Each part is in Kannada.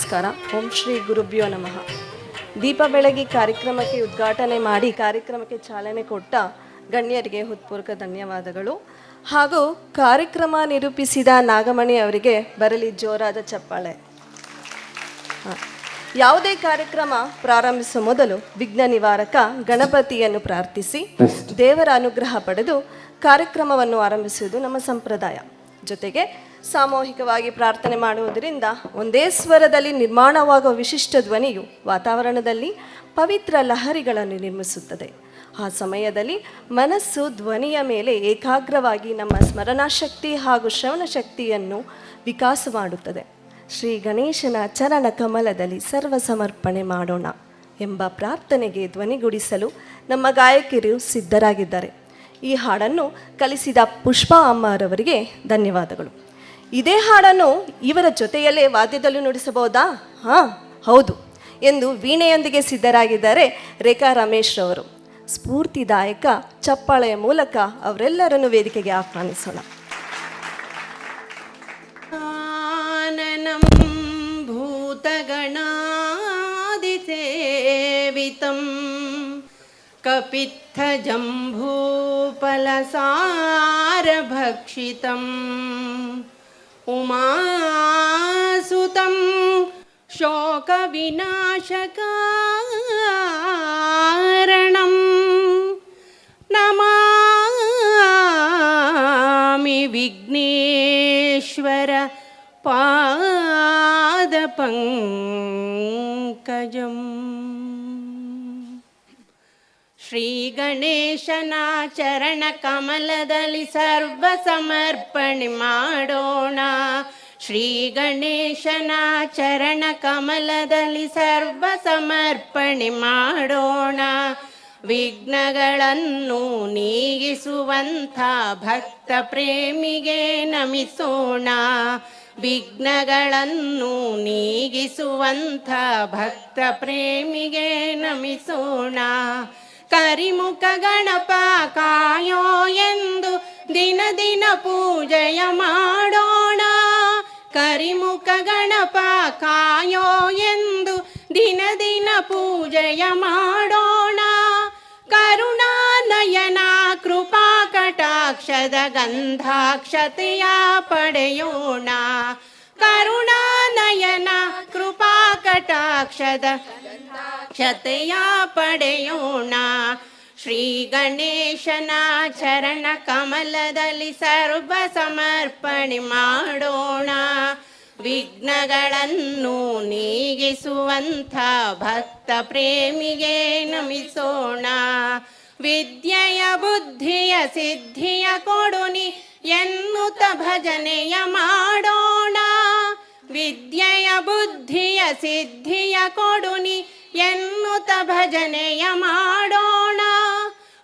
ನಮಸ್ಕಾರ. ಓಂ ಶ್ರೀ ಗುರುಭ್ಯೋ ನಮಃ. ದೀಪ ಬೆಳಗಿ ಕಾರ್ಯಕ್ರಮಕ್ಕೆ ಉದ್ಘಾಟನೆ ಮಾಡಿ ಕಾರ್ಯಕ್ರಮಕ್ಕೆ ಚಾಲನೆ ಕೊಟ್ಟ ಗಣ್ಯರಿಗೆ ಹೃತ್ಪೂರ್ವಕ ಧನ್ಯವಾದಗಳು. ಹಾಗೂ ಕಾರ್ಯಕ್ರಮ ನಿರೂಪಿಸಿದ ನಾಗಮಣಿ ಅವರಿಗೆ ಬರಲಿ ಜೋರಾದ ಚಪ್ಪಾಳೆ. ಯಾವುದೇ ಕಾರ್ಯಕ್ರಮ ಪ್ರಾರಂಭಿಸುವ ಮೊದಲು ವಿಘ್ನ ನಿವಾರಕ ಗಣಪತಿಯನ್ನು ಪ್ರಾರ್ಥಿಸಿ ದೇವರ ಅನುಗ್ರಹ ಪಡೆದು ಕಾರ್ಯಕ್ರಮವನ್ನು ಆರಂಭಿಸುವುದು ನಮ್ಮ ಸಂಪ್ರದಾಯ. ಜೊತೆಗೆ ಸಾಮೂಹಿಕವಾಗಿ ಪ್ರಾರ್ಥನೆ ಮಾಡುವುದರಿಂದ ಒಂದೇ ಸ್ವರದಲ್ಲಿ ನಿರ್ಮಾಣವಾಗುವ ವಿಶಿಷ್ಟ ಧ್ವನಿಯು ವಾತಾವರಣದಲ್ಲಿ ಪವಿತ್ರ ಲಹರಿಗಳನ್ನು ನಿರ್ಮಿಸುತ್ತದೆ. ಆ ಸಮಯದಲ್ಲಿ ಮನಸ್ಸು ಧ್ವನಿಯ ಮೇಲೆ ಏಕಾಗ್ರವಾಗಿ ನಮ್ಮ ಸ್ಮರಣಾಶಕ್ತಿ ಹಾಗೂ ಶ್ರವಣ ಶಕ್ತಿಯನ್ನು ವಿಕಾಸ ಮಾಡುತ್ತದೆ. ಶ್ರೀ ಗಣೇಶನ ಚರಣ ಕಮಲದಲ್ಲಿ ಸರ್ವ ಸಮರ್ಪಣೆ ಮಾಡೋಣ ಎಂಬ ಪ್ರಾರ್ಥನೆಗೆ ಧ್ವನಿಗೂಡಿಸಲು ನಮ್ಮ ಗಾಯಕಿಯರು ಸಿದ್ಧರಾಗಿದ್ದಾರೆ. ಈ ಹಾಡನ್ನು ಕಲಿಸಿದ ಪುಷ್ಪಾ ಅಮ್ಮರವರಿಗೆ ಧನ್ಯವಾದಗಳು. ಇದೇ ಹಾಡನ್ನು ಇವರ ಜೊತೆಯಲ್ಲೇ ವಾದ್ಯದಲ್ಲೂ ನುಡಿಸಬಹುದಾ? ಹೌದು ಎಂದು ವೀಣೆಯೊಂದಿಗೆ ಸಿದ್ಧರಾಗಿದ್ದಾರೆ ರೇಖಾ ರಮೇಶ್ ರವರು. ಸ್ಫೂರ್ತಿದಾಯಕ ಚಪ್ಪಾಳೆಯ ಮೂಲಕ ಅವರೆಲ್ಲರನ್ನು ವೇದಿಕೆಗೆ ಆಹ್ವಾನಿಸೋಣ. ಭೂತಗಣಾದಿಸೇವಿತಂ ಕಪಿತ್ಥಜಂಭೂಫಲಸಾರಭಕ್ಷಿತಂ ಉಮಾಸುತಂ ಶೋಕವಿನಾಶಕಾರಣಂ ನಮಾಮಿ ವಿಘ್ನೇಶ್ವರ ಪಾದಪಂಕಜಂ. ಶ್ರೀ ಗಣೇಶನ ಚರಣ ಕಮಲದಲ್ಲಿ ಸರ್ವ ಸಮರ್ಪಣೆ ಮಾಡೋಣ. ಶ್ರೀ ಗಣೇಶನ ಚರಣ ಕಮಲದಲ್ಲಿ ಸರ್ವ ಸಮರ್ಪಣೆ ಮಾಡೋಣ. ವಿಘ್ನಗಳನ್ನು ನೀಗಿಸುವಂಥ ಭಕ್ತ ಪ್ರೇಮಿಗೆ ನಮಿಸೋಣ. ವಿಘ್ನಗಳನ್ನು ನೀಗಿಸುವಂಥ ಭಕ್ತ ಪ್ರೇಮಿಗೆ ನಮಿಸೋಣ. ಕರಿಮುಖ ಗಣಪ ಕಾಯೋ ಎಂದು ದಿನ ದಿನ ಪೂಜೆಯ ಮಾಡೋಣ. ಕರಿಮುಖ ಗಣಪ ಕಾಯೋ ಎಂದು ದಿನ ದಿನ ಪೂಜೆಯ ಮಾಡೋಣ. ಕರುಣಾನಯನ ಕೃಪಾ ಕಟಾಕ್ಷದ ಗಂಧಾಕ್ಷತೆಯ ಪಡೆಯೋಣ. ಕರುಣಾನಯನ ಕೃಪಾ ಕಟಾಕ್ಷದ ಗಂಧಾಕ್ಷತೆಯ ಪಡೆಯೋಣ. ಶ್ರೀ ಗಣೇಶನ ಚರಣ ಕಮಲದಲ್ಲಿ ಸರ್ವ ಸಮರ್ಪಣೆ ಮಾಡೋಣ. ವಿಘ್ನಗಳನ್ನು ನೀಗಿಸುವಂಥ ಭಕ್ತ ಪ್ರೇಮಿಗೆ ನಮಿಸೋಣ. ವಿದ್ಯೆಯ ಬುದ್ಧಿಯ ಸಿದ್ಧಿಯ ಕೊಡುನಿ ಎನ್ನುತ್ತ ಭಜನೆಯ ಮಾಡೋಣ. ವಿದ್ಯೆಯ ಬುದ್ಧಿಯ ಸಿದ್ಧಿಯ ಕೊಡುನಿ ಎನ್ನುತ್ತ ಭಜನೆಯ ಮಾಡೋಣ.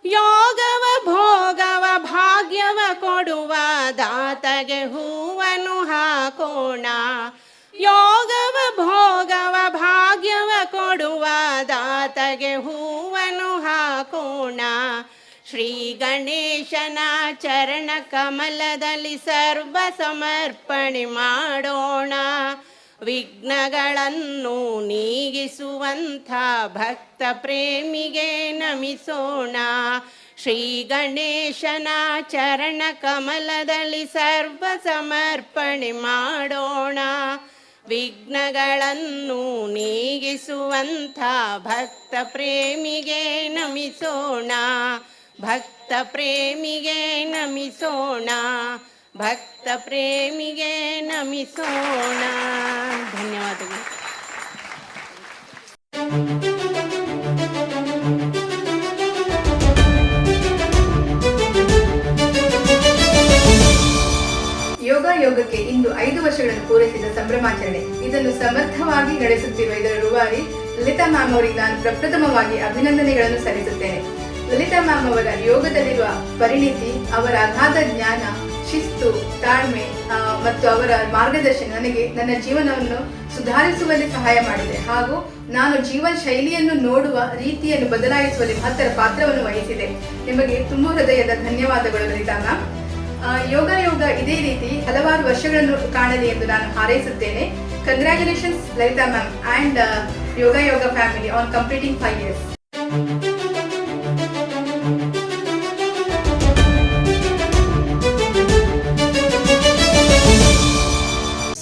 ಯೋಗವ ಭೋಗವ ಭಾಗ್ಯವ ಕೊಡುವ ದಾತಗೆ ಹೂವನ್ನು ಹಾಕೋಣ. ಯೋಗವ ಭೋಗವ ಭಾಗ್ಯವ ಕೊಡುವ ದಾತಗೆ ಹೂವನ್ನು ಹಾಕೋಣ. ಶ್ರೀ ಗಣೇಶನ ಚರಣ ಕಮಲದಲ್ಲಿ ಸರ್ವ ಸಮರ್ಪಣೆ ಮಾಡೋಣ. ವಿಘ್ನಗಳನ್ನು ನೀಗಿಸುವಂಥ ಭಕ್ತ ಪ್ರೇಮಿಗೆ ನಮಿಸೋಣ. ಶ್ರೀ ಗಣೇಶನ ಚರಣ ಕಮಲದಲ್ಲಿ ಸರ್ವ ಸಮರ್ಪಣೆ ಮಾಡೋಣ. ವಿಘ್ನಗಳನ್ನು ನೀಗಿಸುವಂಥ ಭಕ್ತ ಪ್ರೇಮಿಗೆ ನಮಿಸೋಣ. ಭಕ್ತ ಪ್ರೇಮಿಗೆ ನಮಿಸೋಣ. ಭಕ್ತ ಪ್ರೇಮಿಗೆ ನಮಿಸೋಣ. ಧನ್ಯವಾದಗಳು. ಯೋಗಕ್ಕೆ ಇಂದು 5 ವರ್ಷಗಳನ್ನು ಪೂರೈಸಿದ ಸಂಭ್ರಮಾಚರಣೆ. ಇದನ್ನು ಸಮರ್ಥವಾಗಿ ನಡೆಸುತ್ತಿರುವ ಇದರ ರೂವಾರಿ ಲಲಿತಾ ಮ್ಯಾಮ್ ಅವರಿಗೆ ನಾನು ಪ್ರಪ್ರಥಮವಾಗಿ ಅಭಿನಂದನೆಗಳನ್ನು ಸಲ್ಲಿಸುತ್ತೇನೆ. ಲಲಿತಾ ಮ್ಯಾಮ್ ಅವರ ಯೋಗದಲ್ಲಿರುವ ಪರಿಣಿತಿ, ಅವರ ಅಗಾಧ ಜ್ಞಾನ, ಶಿಸ್ತು, ತಾಳ್ಮೆ ಮತ್ತು ಅವರ ಮಾರ್ಗದರ್ಶನ ನನಗೆ ನನ್ನ ಜೀವನವನ್ನು ಸುಧಾರಿಸುವಲ್ಲಿ ಸಹಾಯ ಮಾಡಿದೆ. ಹಾಗೂ ನಾನು ಜೀವನ ಶೈಲಿಯನ್ನು ನೋಡುವ ರೀತಿಯನ್ನು ಬದಲಾಯಿಸುವಲ್ಲಿ ಮಹತ್ತರ ಪಾತ್ರವನ್ನು ವಹಿಸಿದೆ. ನಿಮಗೆ ತುಂಬ ಹೃದಯದ ಧನ್ಯವಾದಗಳು ಲಲಿತಾ ಮ್ಯಾಮ್. ಯೋಗ ಇದೇ ರೀತಿ ಹಲವಾರು ವರ್ಷಗಳನ್ನು ಕಾಣಲಿ ಎಂದು ನಾನು ಹಾರೈಸುತ್ತೇನೆ. Congratulations, Lalita ma'am and Yoga Yoga family on completing 5 years.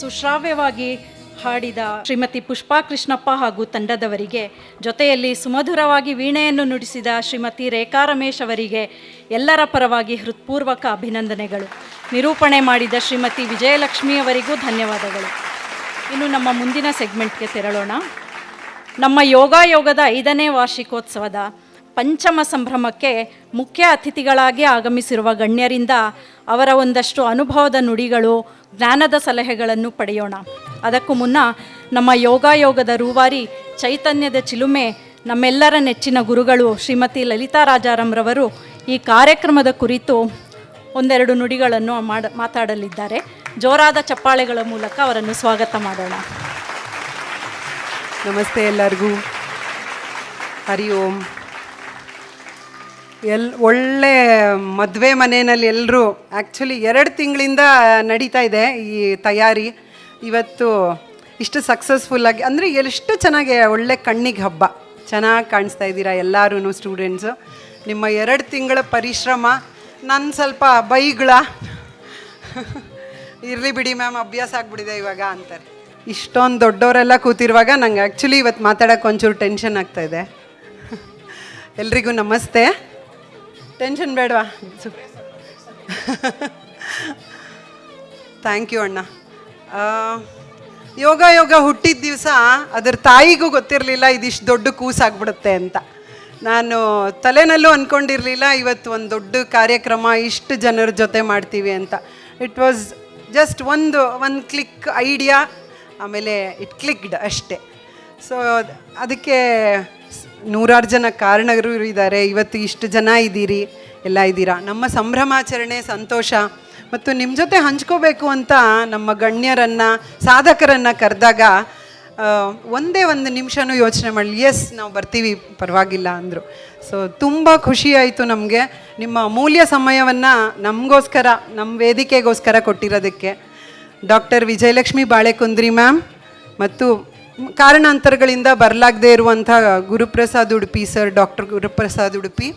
ಸುಶ್ರಾವ್ಯವಾಗಿ ಹಾಡಿದ ಶ್ರೀಮತಿ ಪುಷ್ಪಾ ಕೃಷ್ಣಪ್ಪ ಹಾಗೂ ತಂಡದವರಿಗೆ, ಜೊತೆಯಲ್ಲಿ ಸುಮಧುರವಾಗಿ ವೀಣೆಯನ್ನು ನುಡಿಸಿದ ಶ್ರೀಮತಿ ರೇಖಾ ರಮೇಶ್ ಅವರಿಗೆ ಎಲ್ಲರ ಪರವಾಗಿ ಹೃತ್ಪೂರ್ವಕ ಅಭಿನಂದನೆಗಳು. ನಿರೂಪಣೆ ಮಾಡಿದ ಶ್ರೀಮತಿ ವಿಜಯಲಕ್ಷ್ಮಿ ಅವರಿಗೂ ಧನ್ಯವಾದಗಳು. ಇನ್ನು ನಮ್ಮ ಮುಂದಿನ ಸೆಗ್ಮೆಂಟ್ಗೆ ತೆರಳೋಣ. ನಮ್ಮ ಯೋಗದ 5ನೇ ವಾರ್ಷಿಕೋತ್ಸವದ ಪಂಚಮ ಸಂಭ್ರಮಕ್ಕೆ ಮುಖ್ಯ ಅತಿಥಿಗಳಾಗಿ ಆಗಮಿಸಿರುವ ಗಣ್ಯರಿಂದ ಅವರ ಒಂದಷ್ಟು ಅನುಭವದ ನುಡಿಗಳು, ಜ್ಞಾನದ ಸಲಹೆಗಳನ್ನು ಪಡೆಯೋಣ. ಅದಕ್ಕೂ ಮುನ್ನ ನಮ್ಮ ಯೋಗದ ರೂವಾರಿ, ಚೈತನ್ಯದ ಚಿಲುಮೆ, ನಮ್ಮೆಲ್ಲರ ನೆಚ್ಚಿನ ಗುರುಗಳು ಶ್ರೀಮತಿ ಲಲಿತಾ ರಾಜಾರಾಮ್ರವರು ಈ ಕಾರ್ಯಕ್ರಮದ ಕುರಿತು ಒಂದೆರಡು ನುಡಿಗಳನ್ನು ಮಾತಾಡಲಿದ್ದಾರೆ. ಜೋರಾದ ಚಪ್ಪಾಳೆಗಳ ಮೂಲಕ ಅವರನ್ನು ಸ್ವಾಗತ ಮಾಡೋಣ. ನಮಸ್ತೆ ಎಲ್ಲರಿಗೂ. ಹರಿ ಓಂ. ಒಳ್ಳೆ ಮದುವೆ ಮನೆಯಲ್ಲಿ ಎಲ್ಲರೂ ಆ್ಯಕ್ಚುಲಿ 2 ತಿಂಗಳಿಂದ ನಡೀತಾ ಇದೆ ಈ ತಯಾರಿ. ಇವತ್ತು ಇಷ್ಟು ಸಕ್ಸಸ್ಫುಲ್ಲಾಗಿ, ಅಂದರೆ ಎಷ್ಟು ಚೆನ್ನಾಗಿ, ಒಳ್ಳೆ ಕಣ್ಣಿಗೆ ಹಬ್ಬ, ಚೆನ್ನಾಗಿ ಕಾಣಿಸ್ತಾ ಇದ್ದೀರಾ ಎಲ್ಲರೂ ಸ್ಟೂಡೆಂಟ್ಸು. ನಿಮ್ಮ 2 ತಿಂಗಳ ಪರಿಶ್ರಮ, ನನ್ನ ಸ್ವಲ್ಪ ಬೈಗಳ ಇರಲಿ ಬಿಡಿ ಮ್ಯಾಮ್, ಅಭ್ಯಾಸ ಆಗಿಬಿಟ್ಟಿದೆ ಇವಾಗ ಅಂತಾರೆ. ಇಷ್ಟೊಂದು ದೊಡ್ಡವರೆಲ್ಲ ಕೂತಿರುವಾಗ ನಂಗೆ ಆ್ಯಕ್ಚುಲಿ ಇವತ್ತು ಮಾತಾಡೋಕ್ಕೆ ಒಂಚೂರು ಟೆನ್ಷನ್ ಆಗ್ತಾಯಿದೆ. ಎಲ್ರಿಗೂ ನಮಸ್ತೆ. ಟೆನ್ಷನ್ ಬೇಡವಾ? ಥ್ಯಾಂಕ್ ಯು ಅಣ್ಣ. ಯೋಗ ಹುಟ್ಟಿದ ದಿವಸ ಅದರ ತಾಯಿಗೂ ಗೊತ್ತಿರಲಿಲ್ಲ ಇದಿಷ್ಟು ದೊಡ್ಡ ಕೂಸಾಗ್ಬಿಡುತ್ತೆ ಅಂತ. ನಾನು ತಲೆನಲ್ಲೂ ಅಂದ್ಕೊಂಡಿರಲಿಲ್ಲ ಇವತ್ತು ಒಂದು ದೊಡ್ಡ ಕಾರ್ಯಕ್ರಮ ಇಷ್ಟು ಜನರ ಜೊತೆ ಮಾಡ್ತೀವಿ ಅಂತ. ಇಟ್ ವಾಸ್ ಜಸ್ಟ್ ಒಂದು ಕ್ಲಿಕ್ ಐಡಿಯಾ, ಆಮೇಲೆ ಇಟ್ ಕ್ಲಿಕ್ಡ್ ಅಷ್ಟೇ. ಸೊ ಅದಕ್ಕೆ 100 ಜನ ಕಾರಣರು ಇದ್ದಾರೆ. ಇವತ್ತು ಇಷ್ಟು ಜನ ಇದ್ದೀರಿ, ಎಲ್ಲ ಇದ್ದೀರಾ. ನಮ್ಮ ಸಂಭ್ರಮಾಚರಣೆ ಸಂತೋಷ ಮತ್ತು ನಿಮ್ಮ ಜೊತೆ ಹಂಚ್ಕೋಬೇಕು ಅಂತ ನಮ್ಮ ಗಣ್ಯರನ್ನು, ಸಾಧಕರನ್ನು ಕರೆದಾಗ ಒಂದೇ ಒಂದು ನಿಮಿಷನೂ ಯೋಚನೆ ಮಾಡಲಿ, ಎಸ್ ನಾವು ಬರ್ತೀವಿ ಪರವಾಗಿಲ್ಲ ಅಂದರು. ಸೊ ತುಂಬ ಖುಷಿ ಆಯಿತು ನಮಗೆ ನಿಮ್ಮ ಅಮೂಲ್ಯ ಸಮಯವನ್ನು ನಮಗೋಸ್ಕರ, ನಮ್ಮ ವೇದಿಕೆಗೋಸ್ಕರ ಕೊಟ್ಟಿರೋದಕ್ಕೆ. ಡಾಕ್ಟರ್ ವಿಜಯಲಕ್ಷ್ಮಿ ಬಾಳೆಕುಂದ್ರಿ ಮ್ಯಾಮ್ ಮತ್ತು ಕಾರಣಾಂತರಗಳಿಂದ ಬರಲಾಗದೇ ಇರುವಂಥ Guruprasad Udupi sir, doctor Guruprasad Udupi,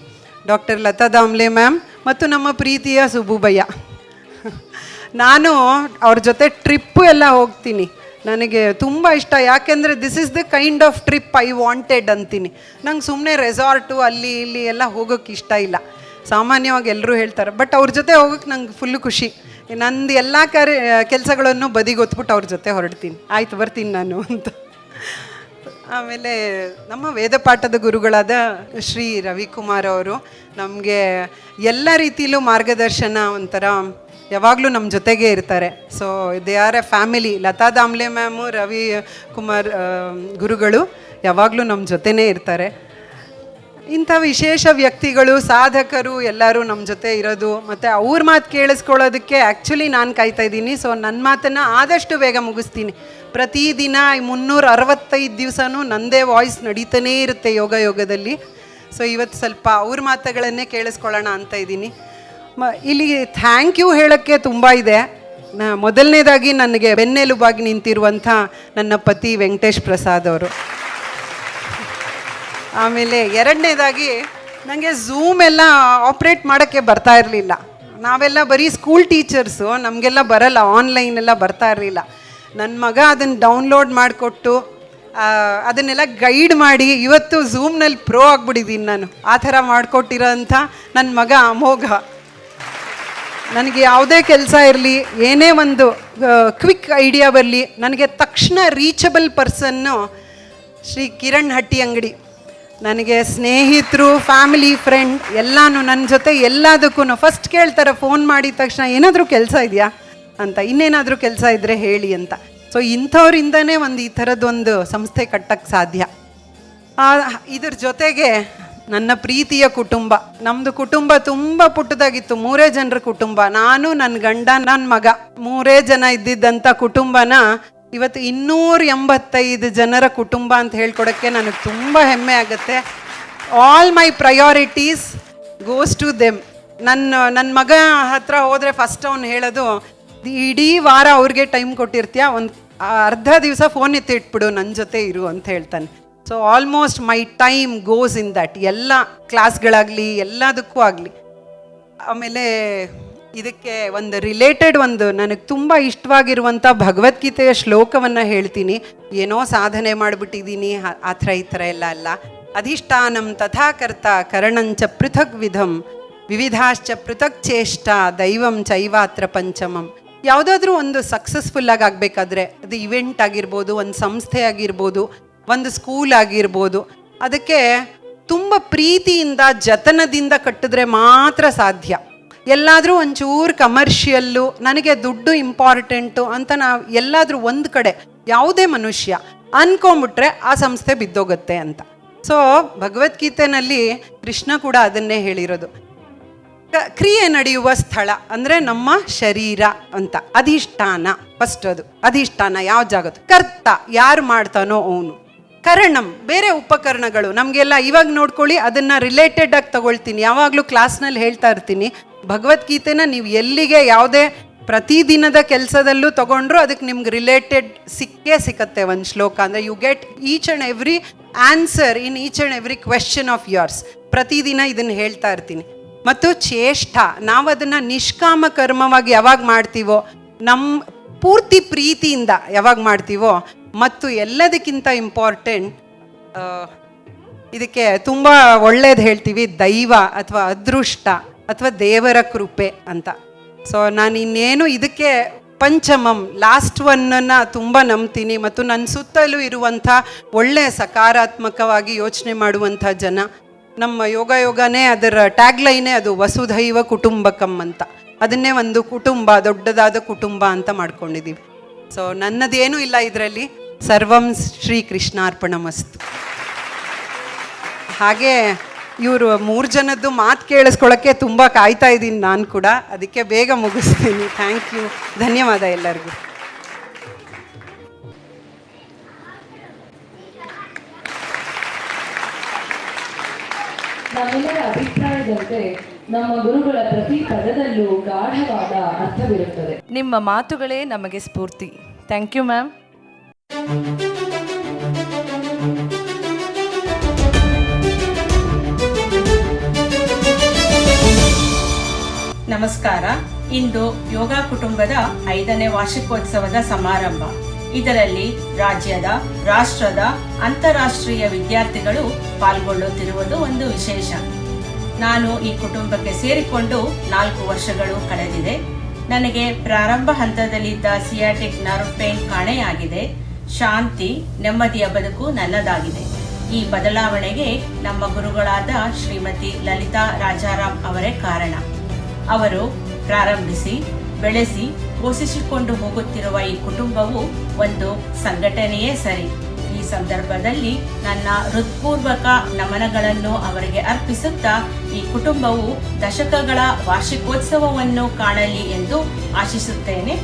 doctor Latha Damle ma'am ಮತ್ತು ನಮ್ಮ ಪ್ರೀತಿಯ ಸುಬ್ಬುಬಯ್ಯ. ನಾನು ಅವ್ರ ಜೊತೆ ಟ್ರಿಪ್ಪು ಎಲ್ಲ ಹೋಗ್ತೀನಿ, ನನಗೆ ತುಂಬ ಇಷ್ಟ. ಯಾಕೆಂದರೆ this is the kind of trip I wanted ಅಂತೀನಿ. ನಂಗೆ ಸುಮ್ಮನೆ ರೆಸಾರ್ಟು ಅಲ್ಲಿ ಇಲ್ಲಿ ಎಲ್ಲ ಹೋಗೋಕ್ಕೆ ಇಷ್ಟ ಇಲ್ಲ. ಸಾಮಾನ್ಯವಾಗಿ ಎಲ್ಲರೂ ಹೇಳ್ತಾರೆ, ಬಟ್ ಅವ್ರ ಜೊತೆ ಹೋಗೋಕ್ಕೆ ನಂಗೆ ಫುಲ್ಲು ಖುಷಿ. ನಂದು ಎಲ್ಲ ಕೆಲಸಗಳನ್ನು ಬದಿಗೊತ್ಬಿಟ್ಟು ಅವ್ರ ಜೊತೆ ಹೊರಡ್ತೀನಿ, ಆಯ್ತು ಬರ್ತೀನಿ ನಾನು ಅಂತ. ಆಮೇಲೆ ನಮ್ಮ ವೇದಪಾಠದ ಗುರುಗಳಾದ ಶ್ರೀ ರವಿಕುಮಾರ್ ಅವರು ನಮಗೆ ಎಲ್ಲ ರೀತಿಯಲ್ಲೂ ಮಾರ್ಗದರ್ಶನ, ಒಂಥರ ಯಾವಾಗಲೂ ನಮ್ಮ ಜೊತೆಗೇ ಇರ್ತಾರೆ. So they are a family. Latha Damle ma'am, Ravi Kumar ಗುರುಗಳು ಯಾವಾಗಲೂ ನಮ್ಮ ಜೊತೆನೇ ಇರ್ತಾರೆ. ಇಂಥ ವಿಶೇಷ ವ್ಯಕ್ತಿಗಳು, ಸಾಧಕರು ಎಲ್ಲರೂ ನಮ್ಮ ಜೊತೆ ಇರೋದು ಮತ್ತು ಅವ್ರ ಮಾತು ಕೇಳಿಸ್ಕೊಳ್ಳೋದಕ್ಕೆ ಆ್ಯಕ್ಚುಲಿ ನಾನು ಕಾಯ್ತಾ ಇದ್ದೀನಿ. ಸೊ ನನ್ನ ಮಾತನ್ನು ಆದಷ್ಟು ಬೇಗ ಮುಗಿಸ್ತೀನಿ. ಪ್ರತಿದಿನ 365 ದಿವಸನೂ ನನ್ನದೇ ವಾಯ್ಸ್ ನಡೀತಾನೇ ಇರುತ್ತೆ ಯೋಗದಲ್ಲಿ. ಸೊ ಇವತ್ತು ಸ್ವಲ್ಪ ಅವ್ರ ಮಾತುಗಳನ್ನೇ ಕೇಳಿಸ್ಕೊಳ್ಳೋಣ ಅಂತ ಇದ್ದೀನಿ. ಇಲ್ಲಿ ಥ್ಯಾಂಕ್ ಯು ಹೇಳೋಕ್ಕೆ ತುಂಬ ಇದೆ. ಮೊದಲನೇದಾಗಿ ನನಗೆ ಬೆನ್ನೆಲುಬಾಗಿ ನಿಂತಿರುವಂಥ ನನ್ನ ಪತಿ ವೆಂಕಟೇಶ್ ಪ್ರಸಾದ್ ಅವರು. ಆಮೇಲೆ 2ನೇದಾಗಿ ನನಗೆ ಝೂಮ್ ಎಲ್ಲ ಆಪ್ರೇಟ್ ಮಾಡೋಕ್ಕೆ ಬರ್ತಾ ಇರಲಿಲ್ಲ. ನಾವೆಲ್ಲ ಬರೀ ಸ್ಕೂಲ್ ಟೀಚರ್ಸು, ನಮಗೆಲ್ಲ ಬರಲ್ಲ, ಆನ್ಲೈನ್ ಎಲ್ಲ ಬರ್ತಾ ಇರಲಿಲ್ಲ. ನನ್ನ ಮಗ ಅದನ್ನು ಡೌನ್ಲೋಡ್ ಮಾಡಿಕೊಟ್ಟು ಅದನ್ನೆಲ್ಲ ಗೈಡ್ ಮಾಡಿ ಇವತ್ತು ಝೂಮ್ನಲ್ಲಿ ಪ್ರೋ ಆಗಿಬಿಟ್ಟಿದ್ದೀನಿ ನಾನು. ಆ ಥರ ಮಾಡಿಕೊಟ್ಟಿರೋಂಥ ನನ್ನ ಮಗ ಅಮೋಘ. ನನಗೆ ಯಾವುದೇ ಕೆಲಸ ಇರಲಿ, ಏನೇ ಒಂದು ಕ್ವಿಕ್ ಐಡಿಯಾ ಬರಲಿ, ನನಗೆ ತಕ್ಷಣ ರೀಚಬಲ್ ಪರ್ಸನ್ನು ಶ್ರೀ ಕಿರಣ್ ಹಟ್ಟಿ ಅಂಗಡಿ. ನನಗೆ ಸ್ನೇಹಿತರು, ಫ್ಯಾಮಿಲಿ, ಫ್ರೆಂಡ್ ಎಲ್ಲನೂ ನನ್ನ ಜೊತೆ ಎಲ್ಲದಕ್ಕೂ ಫಸ್ಟ್ ಕೇಳ್ತಾರೆ ಫೋನ್ ಮಾಡಿದ ತಕ್ಷಣ, ಏನಾದರೂ ಕೆಲಸ ಇದೆಯಾ ಅಂತ, ಇನ್ನೇನಾದರೂ ಕೆಲಸ ಇದ್ದರೆ ಹೇಳಿ ಅಂತ. ಸೊ ಇಂಥವ್ರಿಂದನೇ ಈ ಥರದ್ದೊಂದು ಸಂಸ್ಥೆ ಕಟ್ಟಕ್ಕೆ ಸಾಧ್ಯ. ಇದ್ರ ಜೊತೆಗೆ ನನ್ನ ಪ್ರೀತಿಯ ಕುಟುಂಬ. ನಮ್ಮದು ಕುಟುಂಬ ತುಂಬ ಪುಟ್ಟದಾಗಿತ್ತು, 3 ಜನರ ಕುಟುಂಬ. ನಾನು, ನನ್ನ ಗಂಡ, ನನ್ನ ಮಗ, 3 ಜನ ಇದ್ದಿದ್ದಂಥ ಕುಟುಂಬನ ಇವತ್ತು 285 ಜನರ ಕುಟುಂಬ ಅಂತ ಹೇಳ್ಕೊಡೋಕ್ಕೆ ನನಗೆ ತುಂಬ ಹೆಮ್ಮೆ ಆಗುತ್ತೆ. All my priorities goes to them. ನನ್ನ ಮಗ ಹತ್ರ ಹೋದರೆ ಫಸ್ಟ್ ಅವ್ನು ಹೇಳೋದು, ಇಡೀ ವಾರ ಅವ್ರಿಗೆ ಟೈಮ್ ಕೊಟ್ಟಿರ್ತೀಯ, ಒಂದು ಅರ್ಧ ದಿವಸ ಫೋನ್ ಎತ್ತಿಟ್ಬಿಡು, ನನ್ನ ಜೊತೆ ಇರು ಅಂತ ಹೇಳ್ತಾನೆ. So almost my time goes in that, ಎಲ್ಲ ಕ್ಲಾಸ್ಗಳಾಗಲಿ ಎಲ್ಲದಕ್ಕೂ ಆಗಲಿ. ಆಮೇಲೆ ಇದಕ್ಕೆ ಒಂದು ರಿಲೇಟೆಡ್ ಒಂದು ನನಗೆ ತುಂಬ ಇಷ್ಟವಾಗಿರುವಂಥ ಭಗವದ್ಗೀತೆಯ ಶ್ಲೋಕವನ್ನು ಹೇಳ್ತೀನಿ. ಏನೋ ಸಾಧನೆ ಮಾಡಿಬಿಟ್ಟಿದ್ದೀನಿ ಆ ಥರ ಈ ಥರ ಎಲ್ಲ ಅಲ್ಲ. ಅಧಿಷ್ಠಾನಂ ತಥಾಕರ್ತ ಕರಣಂಚ ಪೃಥಕ್ ವಿಧಂ ವಿವಿಧಾಶ್ಚ ಪೃಥಕ್ ಚೇಷ್ಟ ದೈವಂ ಚೈವಾತ್ರ ಪಂಚಮಂ. ಯಾವುದಾದ್ರೂ ಒಂದು ಸಕ್ಸಸ್ಫುಲ್ಲಾಗಿ ಆಗಬೇಕಾದ್ರೆ ಅದು ಇವೆಂಟ್ ಆಗಿರ್ಬೋದು, ಒಂದು ಸಂಸ್ಥೆ ಆಗಿರ್ಬೋದು, ಒಂದು ಸ್ಕೂಲ್ ಆಗಿರ್ಬೋದು, ಅದಕ್ಕೆ ತುಂಬ ಪ್ರೀತಿಯಿಂದ ಜತನದಿಂದ ಕಟ್ಟಿದ್ರೆ ಮಾತ್ರ ಸಾಧ್ಯ. ಎಲ್ಲಾದರೂ ಒಂಚೂರು ಕಮರ್ಷಿಯಲ್ಲು, ನನಗೆ ದುಡ್ಡು ಇಂಪಾರ್ಟೆಂಟು ಅಂತ ನಾವು ಎಲ್ಲಾದರೂ ಒಂದು ಕಡೆ ಯಾವುದೇ ಮನುಷ್ಯ ಅನ್ಕೊಂಬಿಟ್ರೆ ಆ ಸಂಸ್ಥೆ ಬಿದ್ದೋಗುತ್ತೆ ಅಂತ. ಸೊ ಭಗವದ್ಗೀತೆನಲ್ಲಿ ಕೃಷ್ಣ ಕೂಡ ಅದನ್ನೇ ಹೇಳಿರೋದು. ಕ್ರಿಯೆ ನಡೆಯುವ ಸ್ಥಳ ಅಂದರೆ ನಮ್ಮ ಶರೀರ ಅಂತ. ಅಧಿಷ್ಠಾನ ಫಸ್ಟ್, ಅದು ಅಧಿಷ್ಠಾನ ಯಾವ ಜಾಗದ್ದು. ಕರ್ತ ಯಾರು ಮಾಡ್ತಾನೋ ಅವನು. ಕರಣಂ ಬೇರೆ ಉಪಕರಣಗಳು ನಮಗೆಲ್ಲ ಇವಾಗ ನೋಡ್ಕೊಳ್ಳಿ, ಅದನ್ನು ರಿಲೇಟೆಡ್ ಆಗಿ ತಗೊಳ್ತೀನಿ. ಯಾವಾಗಲೂ ಕ್ಲಾಸ್ನಲ್ಲಿ ಹೇಳ್ತಾ ಇರ್ತೀನಿ, ಭಗವದ್ಗೀತೆನ ನೀವು ಎಲ್ಲಿಗೆ ಯಾವುದೇ ಪ್ರತಿದಿನದ ಕೆಲಸದಲ್ಲೂ ತಗೊಂಡ್ರು ಅದಕ್ಕೆ ನಿಮ್ಗೆ ರಿಲೇಟೆಡ್ ಸಿಕ್ಕತ್ತೆ ಒಂದು ಶ್ಲೋಕ. ಅಂದರೆ you get each and every answer in each and every question of yours. ಪ್ರತಿದಿನ ಇದನ್ನು ಹೇಳ್ತಾ ಇರ್ತೀನಿ. ಮತ್ತು ಚೇಷ್ಟ, ನಾವು ಅದನ್ನು ನಿಷ್ಕಾಮ ಕರ್ಮವಾಗಿ ಯಾವಾಗ ಮಾಡ್ತೀವೋ, ನಮ್ಮ ಪೂರ್ತಿ ಪ್ರೀತಿಯಿಂದ ಯಾವಾಗ ಮಾಡ್ತೀವೋ, ಮತ್ತು ಎಲ್ಲದಕ್ಕಿಂತ ಇಂಪಾರ್ಟೆಂಟ್ ಇದಕ್ಕೆ ತುಂಬ ಒಳ್ಳೇದು ಹೇಳ್ತೀವಿ, ದೈವ ಅಥವಾ ಅದೃಷ್ಟ ಅಥವಾ ದೇವರ ಕೃಪೆ ಅಂತ. ಸೊ ನಾನು ಇನ್ನೇನು ಇದಕ್ಕೆ ಪಂಚಮಂ ಲಾಸ್ಟ್ ಒನ್ನನ್ನು ತುಂಬ ನಂಬ್ತೀನಿ. ಮತ್ತು ನನ್ನ ಸುತ್ತಲೂ ಇರುವಂಥ ಒಳ್ಳೆಯ ಸಕಾರಾತ್ಮಕವಾಗಿ ಯೋಚನೆ ಮಾಡುವಂಥ ಜನ, ನಮ್ಮ ಯೋಗನೇ ಅದರ ಟ್ಯಾಗ್ಲೈನೇ ಅದು, ವಸುಧೈವ ಕುಟುಂಬಕಂ ಅಂತ. ಅದನ್ನೇ ಒಂದು ಕುಟುಂಬ, ದೊಡ್ಡದಾದ ಕುಟುಂಬ ಅಂತ ಮಾಡ್ಕೊಂಡಿದ್ದೀವಿ. ಸೊ ನನ್ನದೇನೂ ಇಲ್ಲ ಇದರಲ್ಲಿ, ಸರ್ವಂ ಶ್ರೀ ಕೃಷ್ಣಾರ್ಪಣಮಸ್ತು. ಹಾಗೆ ಇವರು 3 ಜನದ್ದು ಮಾತು ಕೇಳಿಸ್ಕೊಳ್ಳೋಕ್ಕೆ ತುಂಬ ಕಾಯ್ತಾ ಇದ್ದೀನಿ ನಾನು ಕೂಡ, ಅದಕ್ಕೆ ಬೇಗ ಮುಗಿಸ್ತೀನಿ. ಥ್ಯಾಂಕ್ ಯು, ಧನ್ಯವಾದ ಎಲ್ಲರಿಗೂ. ನಮ್ಮೆಲ್ಲರ ಅಭಿಪ್ರಾಯದಂತೆ ನಮ್ಮ ಗುರುಗಳ ಪ್ರತಿ ಪದದಲ್ಲೂ ಗಾಢವಾದ ಅರ್ಥವಿರುತ್ತದೆ. ನಿಮ್ಮ ಮಾತುಗಳೇ ನಮಗೆ ಸ್ಫೂರ್ತಿ. Thank you ma'am. ನಮಸ್ಕಾರ. ಇಂದು ಯೋಗ ಕುಟುಂಬದ 5ನೇ ವಾರ್ಷಿಕೋತ್ಸವದ ಸಮಾರಂಭ. ಇದರಲ್ಲಿ ರಾಜ್ಯದ, ರಾಷ್ಟ್ರದ, ಅಂತಾರಾಷ್ಟ್ರೀಯ ವಿದ್ಯಾರ್ಥಿಗಳು ಪಾಲ್ಗೊಳ್ಳುತ್ತಿರುವುದು ಒಂದು ವಿಶೇಷ. ನಾನು ಈ ಕುಟುಂಬಕ್ಕೆ ಸೇರಿಕೊಂಡು 4 ವರ್ಷಗಳು ಕಳೆದಿದೆ. ನನಗೆ ಪ್ರಾರಂಭ ಹಂತದಲ್ಲಿದ್ದ ಸಿಯಾಟಿಕ್ ನರ್ವ್ ಪೇನ್ ಕಾಣೆಯಾಗಿದೆ. ಶಾಂತಿ, ನೆಮ್ಮದಿಯ ಬದುಕು ನನ್ನದಾಗಿದೆ. ಈ ಬದಲಾವಣೆಗೆ ನಮ್ಮ ಗುರುಗಳಾದ ಶ್ರೀಮತಿ ಲಲಿತಾ ರಾಜಾರಾಮ್ ಅವರೇ ಕಾರಣ. ಅವರು ಪ್ರಾರಂಭಿಸಿ ಬೆಳೆಸಿ ಪೋಷಿಸಿಕೊಂಡು ಹೋಗುತ್ತಿರುವ ಈ ಕುಟುಂಬವು ಒಂದು ಸಂಘಟನೆಯೇ ಸರಿ. ಈ ಸಂದರ್ಭದಲ್ಲಿ ನನ್ನ ಹೃತ್ಪೂರ್ವಕ ನಮನಗಳನ್ನು ಅವರಿಗೆ ಅರ್ಪಿಸುತ್ತಾ ಈ ಕುಟುಂಬವು ದಶಕಗಳ ವಾರ್ಷಿಕೋತ್ಸವವನ್ನು ಕಾಣಲಿ ಎಂದು ಆಶಿಸುತ್ತೇನೆ.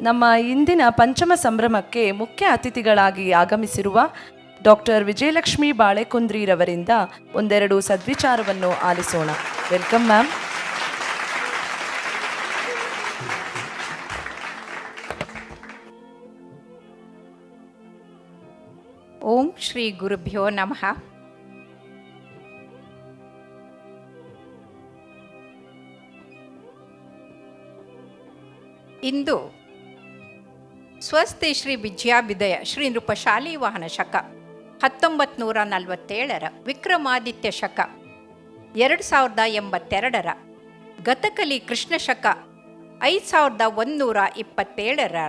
ನಮ್ಮ ಇಂದಿನ ಪಂಚಮ ಸಂಭ್ರಮಕ್ಕೆ ಮುಖ್ಯ ಅತಿಥಿಗಳಾಗಿ ಆಗಮಿಸಿರುವ ಡಾಕ್ಟರ್ ವಿಜಯಲಕ್ಷ್ಮಿ ಬಾಳೆಕುಂದ್ರಿರವರಿಂದ ಒಂದೆರಡು ಸದ್ವಿಚಾರವನ್ನು ಆಲಿಸೋಣ. Welcome ma'am. ಓಂ ಶ್ರೀ ಗುರುಭ್ಯೋ ನಮಃ. ಇಂದು ಸ್ವಸ್ತಿ ಶ್ರೀ ವಿದ್ಯಾಭಿದಯ ಶ್ರೀ ನೃಪಶಾಲಿ ವಾಹನ ಶಕ 1947 ವಿಕ್ರಮಾದಿತ್ಯ ಶಕ 2082 ಗತಕಲಿ ಕೃಷ್ಣ ಶಕ 5127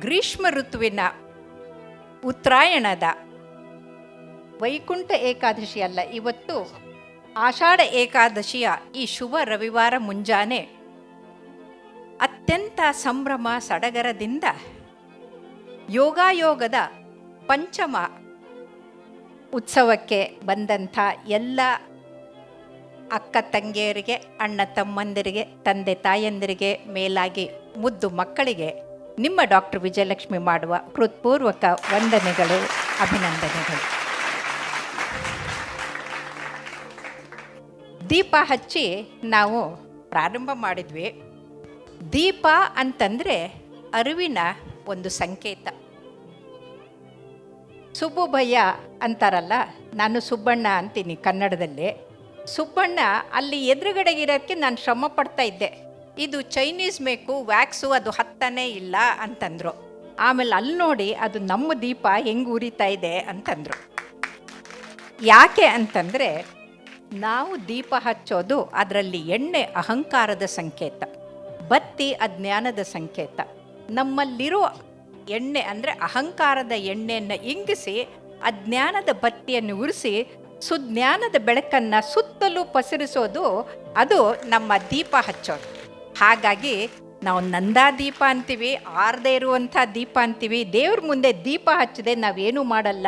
ಗ್ರೀಷ್ಮ ಋತುವಿನ ಉತ್ತರಾಯಣದ ವೈಕುಂಠ ಏಕಾದಶಿ ಅಲ್ಲ, ಇವತ್ತು ಆಷಾಢ ಏಕಾದಶಿಯ ಈ ಶುಭ ರವಿವಾರ ಮುಂಜಾನೆ ಅತ್ಯಂತ ಸಂಭ್ರಮ ಸಡಗರದಿಂದ ಯೋಗಾಯೋಗದ ಪಂಚಮ ಉತ್ಸವಕ್ಕೆ ಬಂದಂಥ ಎಲ್ಲ ಅಕ್ಕ ತಂಗಿಯರಿಗೆ, ಅಣ್ಣ ತಮ್ಮಂದಿರಿಗೆ, ತಂದೆ ತಾಯಂದಿರಿಗೆ, ಮೇಲಾಗಿ ಮುದ್ದು ಮಕ್ಕಳಿಗೆ ನಿಮ್ಮ ಡಾಕ್ಟರ್ ವಿಜಯಲಕ್ಷ್ಮಿ ಮಾಡುವ ಹೃತ್ಪೂರ್ವಕ ವಂದನೆಗಳು, ಅಭಿನಂದನೆಗಳು. ದೀಪ ಹಚ್ಚಿ ನಾವು ಪ್ರಾರಂಭ ಮಾಡಿದ್ವಿ. ದೀಪ ಅಂತಂದರೆ ಅರಿವಿನ ಒಂದು ಸಂಕೇತ. ಸುಬ್ಬು ಭಯ್ಯ ಅಂತಾರಲ್ಲ, ನಾನು ಸುಬ್ಬಣ್ಣ ಅಂತೀನಿ ಕನ್ನಡದಲ್ಲಿ. ಸುಬ್ಬಣ್ಣ ಅಲ್ಲಿ ಎದುರುಗಡೆಗಿರೋಕ್ಕೆ ನಾನು ಶ್ರಮ ಪಡ್ತಾ ಇದ್ದೆ. ಇದು ಚೈನೀಸ್ ಮೇಕು, ವ್ಯಾಕ್ಸು, ಅದು ಹತ್ತನೇ ಇಲ್ಲ ಅಂತಂದರು. ಆಮೇಲೆ ಅಲ್ಲಿ ನೋಡಿ ಅದು ನಮ್ಮ ದೀಪ ಹೆಂಗೆ ಉರಿತಾ ಇದೆ ಅಂತಂದರು. ಯಾಕೆ ಅಂತಂದರೆ ನಾವು ದೀಪ ಹಚ್ಚೋದು ಅದರಲ್ಲಿ ಎಣ್ಣೆ ಅಹಂಕಾರದ ಸಂಕೇತ, ಬತ್ತಿ ಅಜ್ಞಾನದ ಸಂಕೇತ. ನಮ್ಮಲ್ಲಿರೋ ಎಣ್ಣೆ ಅಂದರೆ ಅಹಂಕಾರದ ಎಣ್ಣೆಯನ್ನು ಇಂಗಿಸಿ ಅಜ್ಞಾನದ ಬತ್ತಿಯನ್ನು ಉರಿಸಿ ಸುಜ್ಞಾನದ ಬೆಳಕನ್ನು ಸುತ್ತಲೂ ಪಸರಿಸೋದು ಅದು ನಮ್ಮ ದೀಪ ಹಚ್ಚೋದು. ಹಾಗಾಗಿ ನಾವು ನಂದಾ ದೀಪ ಅಂತೀವಿ, ಆರದೇ ಇರುವಂಥ ದೀಪ ಅಂತೀವಿ. ದೇವ್ರ ಮುಂದೆ ದೀಪ ಹಚ್ಚದೆ ನಾವೇನೂ ಮಾಡಲ್ಲ.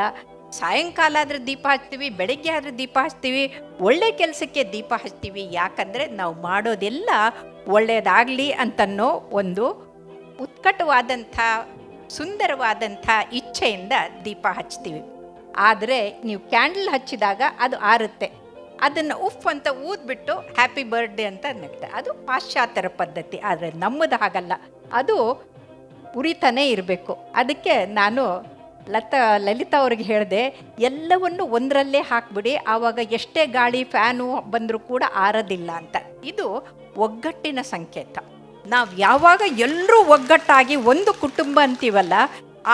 ಸಾಯಂಕಾಲ ಆದರೆ ದೀಪ ಹಚ್ತೀವಿ, ಬೆಳಗ್ಗೆ ಆದರೆ ದೀಪ ಹಚ್ತೀವಿ, ಒಳ್ಳೆ ಕೆಲಸಕ್ಕೆ ದೀಪ ಹಚ್ತೀವಿ. ಯಾಕಂದರೆ ನಾವು ಮಾಡೋದೆಲ್ಲ ಒಳ್ಳೆಯದಾಗಲಿ ಅಂತನ್ನೋ ಒಂದು ಉತ್ಕಟವಾದಂಥ ಸುಂದರವಾದಂಥ ಇಚ್ಛೆಯಿಂದ ದೀಪ ಹಚ್ತೀವಿ. ಆದರೆ ನೀವು ಕ್ಯಾಂಡಲ್ ಹಚ್ಚಿದಾಗ ಅದು ಆರುತ್ತೆ, ಅದನ್ನು ಉಫ್ ಅಂತ ಊದ್ಬಿಟ್ಟು ಹ್ಯಾಪಿ ಬರ್ಡೇ ಅಂತ ಅನ್ನುತ್ತೆ. ಅದು ಪಾಶ್ಚಾತ್ಯರ ಪದ್ಧತಿ. ಆದರೆ ನಮ್ಮದು ಹಾಗಲ್ಲ, ಅದು ಉರಿತಾನೇ ಇರಬೇಕು. ಅದಕ್ಕೆ ನಾನು ಲಲಿತಾ ಅವ್ರಿಗೆ ಹೇಳಿದೆ, ಎಲ್ಲವನ್ನು ಒಂದರಲ್ಲೇ ಹಾಕಿಬಿಡಿ, ಆವಾಗ ಎಷ್ಟೇ ಗಾಳಿ ಫ್ಯಾನು ಬಂದರೂ ಕೂಡ ಆರೋದಿಲ್ಲ ಅಂತ. ಇದು ಒಗ್ಗಟ್ಟಿನ ಸಂಕೇತ. ನಾವು ಯಾವಾಗ ಎಲ್ಲರೂ ಒಗ್ಗಟ್ಟಾಗಿ ಒಂದು ಕುಟುಂಬ ಅಂತೀವಲ್ಲ,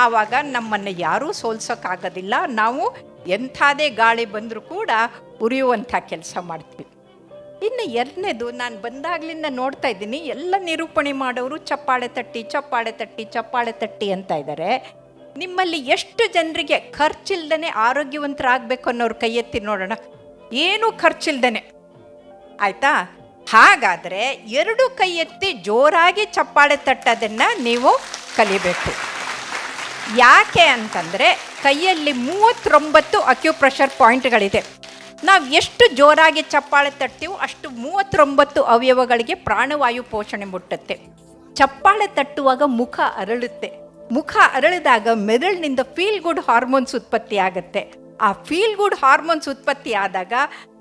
ಆವಾಗ ನಮ್ಮನ್ನು ಯಾರೂ ಸೋಲ್ಸೋಕ್ಕಾಗೋದಿಲ್ಲ. ನಾವು ಎಂಥದೇ ಗಾಳಿ ಬಂದರೂ ಕೂಡ ಉರಿಯುವಂಥ ಕೆಲಸ ಮಾಡ್ತೀವಿ. ಇನ್ನು ಎರಡನೇದು, ನಾನು ಬಂದಾಗಲಿಂದ ನೋಡ್ತಾ ಇದ್ದೀನಿ, ಎಲ್ಲ ನಿರೂಪಣೆ ಮಾಡೋರು ಚಪ್ಪಾಳೆ ತಟ್ಟಿ ಚಪ್ಪಾಳೆ ತಟ್ಟಿ ಚಪ್ಪಾಳೆ ತಟ್ಟಿ ಅಂತ ಇದ್ದಾರೆ. ನಿಮ್ಮಲ್ಲಿ ಎಷ್ಟು ಜನರಿಗೆ ಖರ್ಚಿಲ್ದೇ ಆರೋಗ್ಯವಂತರಾಗಬೇಕು ಅನ್ನೋರು ಕೈ ಎತ್ತಿ ನೋಡೋಣ. ಏನೂ ಖರ್ಚಿಲ್ದೇ, ಆಯಿತಾ? ಹಾಗಾದರೆ ಎರಡು ಕೈ ಎತ್ತಿ ಜೋರಾಗಿ ಚಪ್ಪಾಳೆ ತಟ್ಟೋದನ್ನು ನೀವು ಕಲಿಬೇಕು. ಯಾಕೆ ಅಂತಂದರೆ ಕೈಯಲ್ಲಿ 39 ಅಕ್ಯುಪ್ರೆಷರ್ ಪಾಯಿಂಟ್ಗಳಿದೆ. ನಾವು ಎಷ್ಟು ಜೋರಾಗಿ ಚಪ್ಪಾಳೆ ತಟ್ತೀವೋ ಅಷ್ಟು 39 ಅವಯವಗಳಿಗೆ ಪ್ರಾಣವಾಯು ಪೋಷಣೆ ಮುಟ್ಟುತ್ತೆ. ಚಪ್ಪಾಳೆ ತಟ್ಟುವಾಗ ಮುಖ ಅರಳುತ್ತೆ. ಮುಖ ಅರಳಿದಾಗ ಮೆದುಳಿನಿಂದ ಫೀಲ್ ಗುಡ್ ಹಾರ್ಮೋನ್ಸ್ ಉತ್ಪತ್ತಿ ಆಗುತ್ತೆ. ಆ ಫೀಲ್ ಗುಡ್ ಹಾರ್ಮೋನ್ಸ್ ಉತ್ಪತ್ತಿ ಆದಾಗ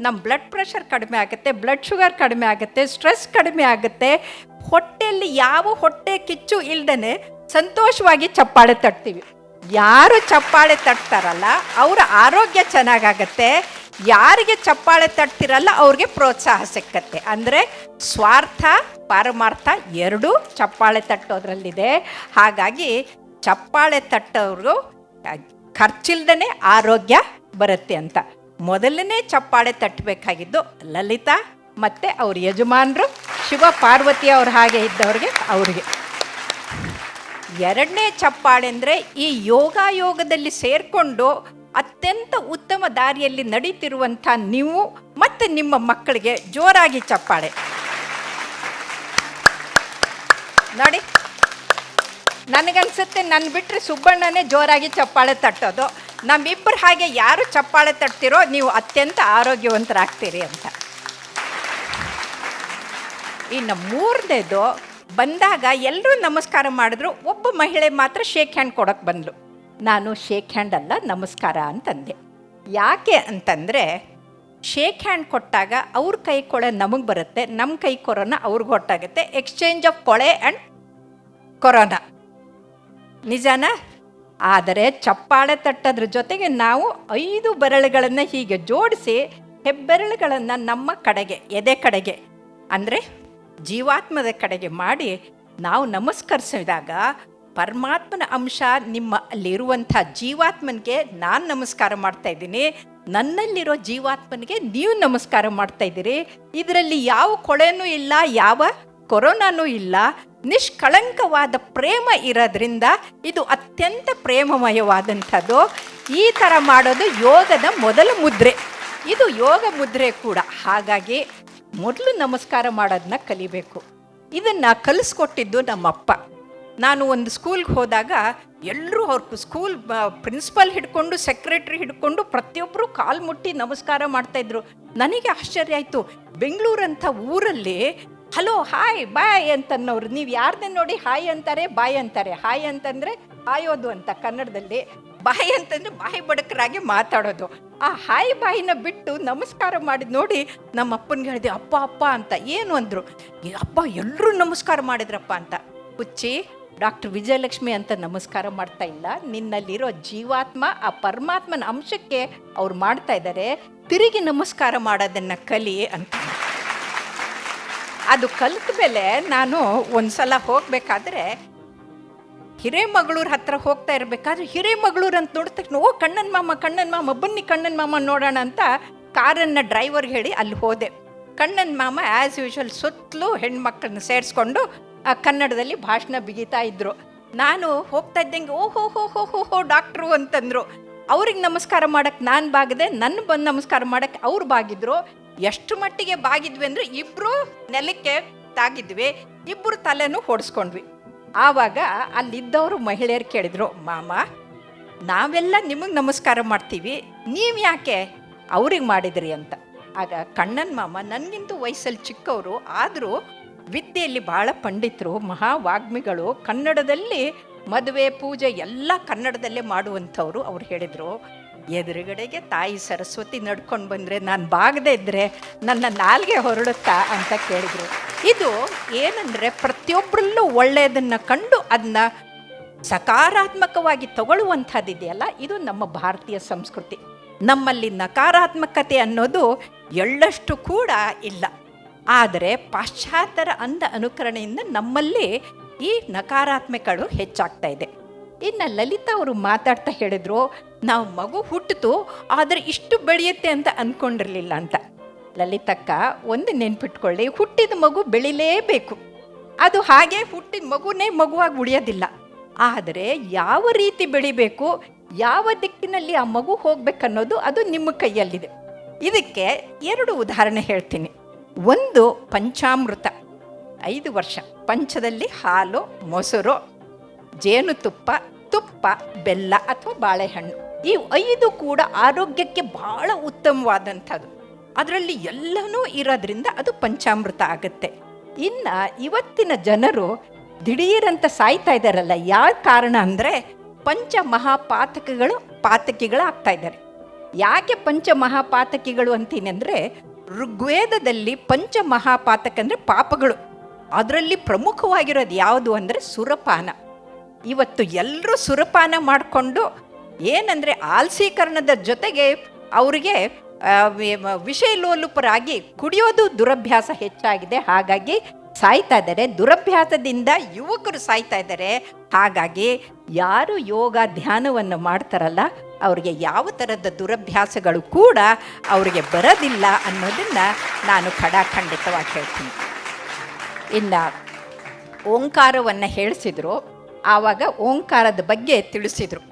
ನಮ್ಮ ಬ್ಲಡ್ ಪ್ರೆಷರ್ ಕಡಿಮೆ ಆಗುತ್ತೆ, ಬ್ಲಡ್ ಶುಗರ್ ಕಡಿಮೆ ಆಗುತ್ತೆ, ಸ್ಟ್ರೆಸ್ ಕಡಿಮೆ ಆಗುತ್ತೆ. ಹೊಟ್ಟೆಯಲ್ಲಿ ಯಾವ ಹೊಟ್ಟೆ ಕಿಚ್ಚು ಇಲ್ದೇ ಸಂತೋಷವಾಗಿ ಚಪ್ಪಾಳೆ ತಟ್ತೀವಿ. ಯಾರು ಚಪ್ಪಾಳೆ ತಟ್ತಾರಲ್ಲ ಅವರ ಆರೋಗ್ಯ ಚೆನ್ನಾಗಾಗತ್ತೆ. ಯಾರಿಗೆ ಚಪ್ಪಾಳೆ ತಟ್ತಿರಲ್ಲ ಅವ್ರಿಗೆ ಪ್ರೋತ್ಸಾಹ ಸಿಕ್ಕತ್ತೆ. ಅಂದರೆ ಸ್ವಾರ್ಥ ಪಾರಮಾರ್ಥ ಎರಡೂ ಚಪ್ಪಾಳೆ ತಟ್ಟೋದ್ರಲ್ಲಿದೆ. ಹಾಗಾಗಿ ಚಪ್ಪಾಳೆ ತಟ್ಟೋರು ಖರ್ಚಿಲ್ದೇ ಆರೋಗ್ಯ ಬರುತ್ತೆ ಅಂತ. ಮೊದಲನೇ ಚಪ್ಪಾಳೆ ತಟ್ಟಬೇಕಾಗಿದ್ದು ಲಲಿತಾ ಮತ್ತು ಅವ್ರ ಯಜಮಾನರು ಶಿವ ಪಾರ್ವತಿ ಅವ್ರ ಹಾಗೆ ಇದ್ದವ್ರಿಗೆ ಅವ್ರಿಗೆ. ಎರಡನೇ ಚಪ್ಪಾಳೆ ಅಂದರೆ ಈ ಯೋಗದಲ್ಲಿ ಸೇರಿಕೊಂಡು ಅತ್ಯಂತ ಉತ್ತಮ ದಾರಿಯಲ್ಲಿ ನಡೀತಿರುವಂಥ ನೀವು ಮತ್ತು ನಿಮ್ಮ ಮಕ್ಕಳಿಗೆ ಜೋರಾಗಿ ಚಪ್ಪಾಳೆ ನೋಡಿ. ನನಗನ್ಸುತ್ತೆ ನನ್ನ ಬಿಟ್ಟರೆ ಸುಬ್ಬಣ್ಣನೇ ಜೋರಾಗಿ ಚಪ್ಪಾಳೆ ತಟ್ಟೋದು. ನಮ್ಮಿಬ್ಬರು ಹಾಗೆ ಯಾರು ಚಪ್ಪಾಳೆ ತಟ್ತಿರೋ ನೀವು ಅತ್ಯಂತ ಆರೋಗ್ಯವಂತರಾಗ್ತೀರಿ ಅಂತ. ಇನ್ನು ಮೂರನೇದು, ಬಂದಾಗ ಎಲ್ಲರೂ ನಮಸ್ಕಾರ ಮಾಡಿದ್ರು, ಒಬ್ಬ ಮಹಿಳೆ ಮಾತ್ರ ಶೇಕ್ ಹ್ಯಾಂಡ್ ಕೊಡೋಕ್ಕೆ ಬಂದಳು. ನಾನು ಶೇಕ್ ಹ್ಯಾಂಡ್ ಅಲ್ಲ ನಮಸ್ಕಾರ ಅಂತಂದೆ. ಯಾಕೆ ಅಂತಂದರೆ ಶೇಕ್ ಹ್ಯಾಂಡ್ ಕೊಟ್ಟಾಗ ಅವ್ರ ಕೈ ಕೊಳೆ ನಮಗೆ ಬರುತ್ತೆ, ನಮ್ಮ ಕೈ ಕೊರೋನಾ ಅವ್ರಿಗೆ ಹೊಟ್ಟಾಗುತ್ತೆ. ಎಕ್ಸ್ಚೇಂಜ್ ಆಫ್ ಕೊಳೆ ಆ್ಯಂಡ್ ಕೊರೋನಾ, ನಿಜನಾ? ಆದರೆ ಚಪ್ಪಾಳೆ ತಟ್ಟೋದ್ರ ಜೊತೆಗೆ ನಾವು 5 ಬೆರಳುಗಳನ್ನು ಹೀಗೆ ಜೋಡಿಸಿ ಹೆಬ್ಬೆರಳುಗಳನ್ನು ನಮ್ಮ ಕಡೆಗೆ, ಎದೆ ಕಡೆಗೆ ಅಂದರೆ ಜೀವಾತ್ಮದ ಕಡೆಗೆ ಮಾಡಿ ನಾವು ನಮಸ್ಕರಿಸಿದಾಗ ಪರಮಾತ್ಮನ ಅಂಶ ನಿಮ್ಮ ಅಲ್ಲಿರುವಂಥ ಜೀವಾತ್ಮನಿಗೆ ನಾನು ನಮಸ್ಕಾರ ಮಾಡ್ತಾ ಇದ್ದೀನಿ, ನನ್ನಲ್ಲಿರೋ ಜೀವಾತ್ಮನಿಗೆ ನೀವು ನಮಸ್ಕಾರ ಮಾಡ್ತಾ ಇದ್ದೀರಿ. ಇದರಲ್ಲಿ ಯಾವ ಕೊಳೆನೂ ಇಲ್ಲ, ಯಾವ ಕೊರೋನಾನೂ ಇಲ್ಲ, ನಿಷ್ಕಳಂಕವಾದ ಪ್ರೇಮ ಇರೋದ್ರಿಂದ ಇದು ಅತ್ಯಂತ ಪ್ರೇಮಮಯವಾದಂಥದ್ದು. ಈ ಥರ ಮಾಡೋದು ಯೋಗದ ಮೊದಲ ಮುದ್ರೆ. ಇದು ಯೋಗ ಮುದ್ರೆ ಕೂಡ. ಹಾಗಾಗಿ ಮೊದಲು ನಮಸ್ಕಾರ ಮಾಡೋದನ್ನ ಕಲಿಬೇಕು. ಇದನ್ನು ಕಲಿಸ್ಕೊಟ್ಟಿದ್ದು ನಮ್ಮಪ್ಪ. ನಾನು ಒಂದು ಸ್ಕೂಲ್ಗೆ ಹೋದಾಗ ಎಲ್ಲರೂ ಅವ್ರ ಸ್ಕೂಲ್ ಪ್ರಿನ್ಸಿಪಲ್ ಹಿಡ್ಕೊಂಡು ಸೆಕ್ರೆಟ್ರಿ ಹಿಡ್ಕೊಂಡು ಪ್ರತಿಯೊಬ್ಬರು ಕಾಲು ಮುಟ್ಟಿ ನಮಸ್ಕಾರ ಮಾಡ್ತಾಯಿದ್ರು. ನನಗೆ ಆಶ್ಚರ್ಯ ಆಯಿತು. ಬೆಂಗಳೂರಂಥ ಊರಲ್ಲಿ ಹಲೋ ಹಾಯ್ ಬಾಯ್ ಅಂತನ್ನೋರು ನೀವು ಯಾರನ್ನೇ ನೋಡಿ ಹಾಯ್ ಅಂತಾರೆ ಬಾಯ್ ಅಂತಾರೆ. ಹಾಯ್ ಅಂತಂದರೆ ಹಾಯೋದು ಅಂತ ಕನ್ನಡದಲ್ಲಿ, ಬಾಯಿ ಅಂತಂದರೆ ಬಾಯಿ ಬಡಕರಾಗಿ ಮಾತಾಡೋದು. ಆ ಹಾಯಿ ಬಾಯಿನ ಬಿಟ್ಟು ನಮಸ್ಕಾರ ಮಾಡಿದ್ ನೋಡಿ ನಮ್ಮ ಅಪ್ಪನಿಗೆ ಹೇಳಿದೆ, ಅಪ್ಪ ಅಪ್ಪ ಅಂತ. ಏನು ಅಂದರು, ಅಪ್ಪ ಎಲ್ಲರೂ ನಮಸ್ಕಾರ ಮಾಡಿದ್ರಪ್ಪ ಅಂತ. ಹುಚ್ಚಿ, ಡಾಕ್ಟರ್ ವಿಜಯಲಕ್ಷ್ಮಿ ಅಂತ ನಮಸ್ಕಾರ ಮಾಡ್ತಾ ಇಲ್ಲ, ನಿನ್ನಲ್ಲಿರೋ ಜೀವಾತ್ಮ ಆ ಪರಮಾತ್ಮನ ಅಂಶಕ್ಕೆ ಅವ್ರು ಮಾಡ್ತಾ ಇದ್ದಾರೆ, ತಿರುಗಿ ನಮಸ್ಕಾರ ಮಾಡೋದನ್ನು ಕಲಿ ಅಂತ. ಅದು ಕಲಿತ ಮೇಲೆ ನಾನು ಒಂದ್ಸಲ ಹೋಗಬೇಕಾದ್ರೆ ಹಿರೇಮಗಳೂರು ಹತ್ರ ಹೋಗ್ತಾ ಇರಬೇಕಾದ್ರೆ ಹಿರೇಮಗಳೂರು ಅಂತ ನೋಡಿದ ತಕ್ಷಣ, ಓ ಕಣ್ಣನ್ ಮಾಮ ಬನ್ನಿ ಕಣ್ಣನ್ ಮಾಮ ನೋಡೋಣ ಅಂತ ಕಾರನ್ನು ಡ್ರೈವರ್ಗೆ ಹೇಳಿ ಅಲ್ಲಿ ಹೋದೆ. ಕಣ್ಣನ್ ಮಾಮ ಆ್ಯಸ್ ಯೂಶುವಲ್ ಸುತ್ತಲೂ ಹೆಣ್ಮಕ್ಳನ್ನ ಸೇರಿಸ್ಕೊಂಡು ಕನ್ನಡದಲ್ಲಿ ಭಾಷಣ ಬಿಗಿತಾ ಇದ್ರು. ನಾನು ಹೋಗ್ತಾ ಇದ್ದಂಗೆ ಓಹೋ ಹೋ ಹೋ ಹೋ ಹೋ ಡಾಕ್ಟ್ರು ಅಂತಂದರು. ಅವ್ರಿಗೆ ನಮಸ್ಕಾರ ಮಾಡೋಕ್ಕೆ ನಾನು ಬಾಗದೆ, ನನ್ನ ಬಂದು ನಮಸ್ಕಾರ ಮಾಡೋಕ್ಕೆ ಅವ್ರು ಬಾಗಿದ್ರು. ಎಷ್ಟು ಮಟ್ಟಿಗೆ ಬಾಗಿದ್ವಿ ಅಂದರೆ ಇಬ್ಬರು ನೆಲಕ್ಕೆ ತಾಗಿದ್ವಿ, ಇಬ್ಬರು ತಲೆನೂ ಹೊಡೆಸ್ಕೊಂಡ್ವಿ. ಆವಾಗ ಅಲ್ಲಿದ್ದವರು ಮಹಿಳೆಯರು ಕೇಳಿದರು, ಮಾಮ ನಾವೆಲ್ಲ ನಿಮಗೆ ನಮಸ್ಕಾರ ಮಾಡ್ತೀವಿ, ನೀವು ಯಾಕೆ ಅವ್ರಿಗೆ ಮಾಡಿದ್ರಿ ಅಂತ. ಆಗ ಕಣ್ಣನ್ ಮಾಮ ನನಗಿಂತೂ ವಯಸ್ಸಲ್ಲಿ ಚಿಕ್ಕವರು, ಆದರೂ ವಿದ್ಯೆಯಲ್ಲಿ ಭಾಳ ಪಂಡಿತರು, ಮಹಾವಾಗ್ಮಿಗಳು, ಕನ್ನಡದಲ್ಲಿ ಮದುವೆ ಪೂಜೆ ಎಲ್ಲ ಕನ್ನಡದಲ್ಲೇ ಮಾಡುವಂಥವ್ರು. ಅವ್ರು ಹೇಳಿದರು, ಎದುರುಗಡೆಗೆ ತಾಯಿ ಸರಸ್ವತಿ ನಡ್ಕೊಂಡು ಬಂದರೆ ನಾನು ಬಾಗದೇ ಇದ್ದರೆ ನನ್ನ ನಾಲ್ಗೆ ಹೊರಡುತ್ತಾ ಅಂತ ಕೇಳಿದರು. ಇದು ಏನಂದರೆ ಪ್ರತಿಯೊಬ್ಬರಲ್ಲೂ ಒಳ್ಳೆಯದನ್ನು ಕಂಡು ಅದನ್ನ ಸಕಾರಾತ್ಮಕವಾಗಿ ತಗೊಳ್ಳುವಂಥದ್ದಿದೆಯಲ್ಲ, ಇದು ನಮ್ಮ ಭಾರತೀಯ ಸಂಸ್ಕೃತಿ. ನಮ್ಮಲ್ಲಿ ನಕಾರಾತ್ಮಕತೆ ಅನ್ನೋದು ಎಳ್ಳಷ್ಟು ಕೂಡ ಇಲ್ಲ. ಆದರೆ ಪಾಶ್ಚಾತ್ಯರ ಅನುಕರಣೆಯಿಂದ ನಮ್ಮಲ್ಲಿ ಈ ನಕಾರಾತ್ಮಕಗಳು ಹೆಚ್ಚಾಗ್ತಾ ಇದೆ. ಇನ್ನು ಲಲಿತಾ ಅವರು ಮಾತಾಡ್ತಾ ಹೇಳಿದ್ರು, ನಾವು ಮಗು ಹುಟ್ಟಿತು ಆದರೆ ಇಷ್ಟು ಬೆಳೆಯುತ್ತೆ ಅಂತ ಅಂದ್ಕೊಂಡಿರಲಿಲ್ಲ ಅಂತ. ಲಲಿತಕ್ಕ, ಒಂದು ನೆನ್ಪಿಟ್ಕೊಳ್ಳಿ, ಹುಟ್ಟಿದ ಮಗು ಬೆಳಿಲೇಬೇಕು. ಅದು ಹಾಗೆ ಹುಟ್ಟಿದ ಮಗುನೇ ಮಗುವಾಗಿ ಉಳಿಯೋದಿಲ್ಲ. ಆದರೆ ಯಾವ ರೀತಿ ಬೆಳಿಬೇಕು, ಯಾವ ದಿಕ್ಕಿನಲ್ಲಿ ಆ ಮಗು ಹೋಗ್ಬೇಕನ್ನೋದು ಅದು ನಿಮ್ಮ ಕೈಯಲ್ಲಿದೆ. ಇದಕ್ಕೆ 2 ಉದಾಹರಣೆ ಹೇಳ್ತೀನಿ. ಒಂದು ಪಂಚಾಮೃತ, 5 ವರ್ಷ ಪಂಚದಲ್ಲಿ ಹಾಲು, ಮೊಸರು, ಜೇನುತುಪ್ಪ, ತುಪ್ಪ, ಬೆಲ್ಲ ಅಥವಾ ಬಾಳೆಹಣ್ಣು, ಈ 5 ಕೂಡ ಆರೋಗ್ಯಕ್ಕೆ ಬಹಳ ಉತ್ತಮವಾದಂಥದ್ದು. ಅದರಲ್ಲಿ ಎಲ್ಲನೂ ಇರೋದ್ರಿಂದ ಅದು ಪಂಚಾಮೃತ ಆಗುತ್ತೆ. ಇನ್ನು ಇವತ್ತಿನ ಜನರು ದಿಢೀರಂತ ಸಾಯ್ತಾ ಇದ್ದಾರಲ್ಲ, ಯಾವ ಕಾರಣ ಅಂದರೆ ಪಾತಕಿಗಳು ಆಗ್ತಾ ಇದ್ದಾರೆ. ಯಾಕೆ ಪಂಚಮಹಾಪಾತಕಿಗಳು ಅಂತೀನಿ ಅಂದರೆ, ಋಗ್ವೇದದಲ್ಲಿ ಪಂಚಮಹಾಪಾತಕ ಅಂದರೆ ಪಾಪಗಳು, ಅದರಲ್ಲಿ ಪ್ರಮುಖವಾಗಿರೋದು ಯಾವುದು ಅಂದರೆ ಸುರಪಾನ. ಇವತ್ತು ಎಲ್ಲರೂ ಸುರಪಾನ ಮಾಡಿಕೊಂಡು ಏನಂದರೆ ಆಲ್ಸೀಕರಣದ ಜೊತೆಗೆ ಅವರಿಗೆ ವಿಷಯಲೋಲುಪರಾಗಿ ಕುಡಿಯೋದು ದುರಭ್ಯಾಸ ಹೆಚ್ಚಾಗಿದೆ. ಹಾಗಾಗಿ ಸಾಯ್ತಾ ಇದ್ದಾರೆ. ದುರಭ್ಯಾಸದಿಂದ ಯುವಕರು ಸಾಯ್ತಾ ಇದ್ದಾರೆ. ಹಾಗಾಗಿ ಯಾರು ಯೋಗ ಧ್ಯಾನವನ್ನು ಮಾಡ್ತಾರಲ್ಲ, ಅವರಿಗೆ ಯಾವ ಥರದ ದುರಭ್ಯಾಸಗಳು ಕೂಡ ಅವರಿಗೆ ಬರೋದಿಲ್ಲ ಅನ್ನೋದನ್ನು ನಾನು ಖಡಾಖಂಡಿತವಾಗಿ ಹೇಳ್ತೀನಿ. ಇನ್ನು ಓಂಕಾರವನ್ನು ಹೇಳಿಸಿದ್ರು. ಆವಾಗ ಓಂಕಾರದ ಬಗ್ಗೆ ತಿಳಿಸಿದರು.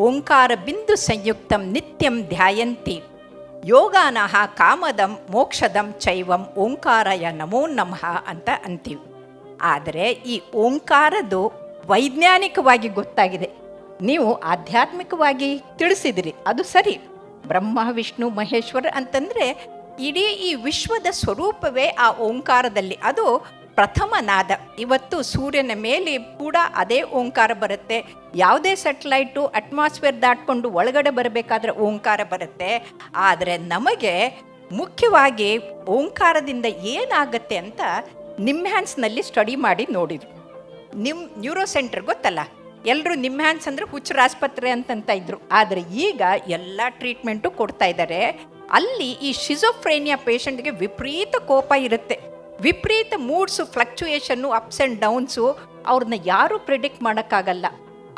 ಓಂಕಾರ ಬಿಂದು ಸಂಯುಕ್ತಂ ನಿತ್ಯಂ ಧ್ಯಾಯಂತಿ ಯೋಗಾನಃ ಕಾಮದಂ ಮೋಕ್ಷದಂ ಚೈವಂ ಓಂಕಾರಯ ನಮೋ ನಮಃ ಅಂತ ಅಂತೀವಿ. ಆದರೆ ಈ ಓಂಕಾರದ್ದು ವೈಜ್ಞಾನಿಕವಾಗಿ ಗೊತ್ತಾಗಿದೆ, ನೀವು ಆಧ್ಯಾತ್ಮಿಕವಾಗಿ ತಿಳಿಸಿದಿರಿ, ಅದು ಸರಿ. ಬ್ರಹ್ಮ ವಿಷ್ಣು ಮಹೇಶ್ವರ ಅಂತಂದರೆ ಇಡೀ ಈ ವಿಶ್ವದ ಸ್ವರೂಪವೇ ಆ ಓಂಕಾರದಲ್ಲಿ. ಅದು ಪ್ರಥಮ ನಾದ. ಇವತ್ತು ಸೂರ್ಯನ ಮೇಲೆ ಕೂಡ ಅದೇ ಓಂಕಾರ ಬರುತ್ತೆ. ಯಾವುದೇ ಸ್ಯಾಟಲೈಟು ಅಟ್ಮಾಸ್ಫಿಯರ್ ದಾಟ್ಕೊಂಡು ಒಳಗಡೆ ಬರಬೇಕಾದ್ರೆ ಓಂಕಾರ ಬರುತ್ತೆ. ಆದರೆ ನಮಗೆ ಮುಖ್ಯವಾಗಿ ಓಂಕಾರದಿಂದ ಏನಾಗುತ್ತೆ ಅಂತ ನಿಮ್ಹ್ಯಾನ್ಸ್ನಲ್ಲಿ ಸ್ಟಡಿ ಮಾಡಿ ನೋಡಿದರು. ನ್ಯೂರೋ ಸೆಂಟರ್ ಗೊತ್ತಲ್ಲ, ಎಲ್ಲರೂ ನಿಮ್ಹ್ಯಾನ್ಸ್ ಅಂದರೆ ಹುಚ್ಚರ ಆಸ್ಪತ್ರೆ ಅಂತಂತ ಇದ್ರು. ಆದರೆ ಈಗ ಎಲ್ಲ ಟ್ರೀಟ್ಮೆಂಟು ಕೊಡ್ತಾ ಇದ್ದಾರೆ. ಅಲ್ಲಿ ಈ ಶಿಜೋಫ್ರೇನಿಯಾ ಪೇಷಂಟ್ಗೆ ವಿಪರೀತ ಕೋಪ ಇರುತ್ತೆ, ವಿಪರೀತ ಮೂಡ್ಸು, ಫ್ಲಕ್ಚುಯೇಷನ್ನು, ಅಪ್ಸ್ ಆ್ಯಂಡ್ ಡೌನ್ಸು. ಅವ್ರನ್ನ ಯಾರೂ ಪ್ರಿಡಿಕ್ಟ್ ಮಾಡೋಕ್ಕಾಗಲ್ಲ.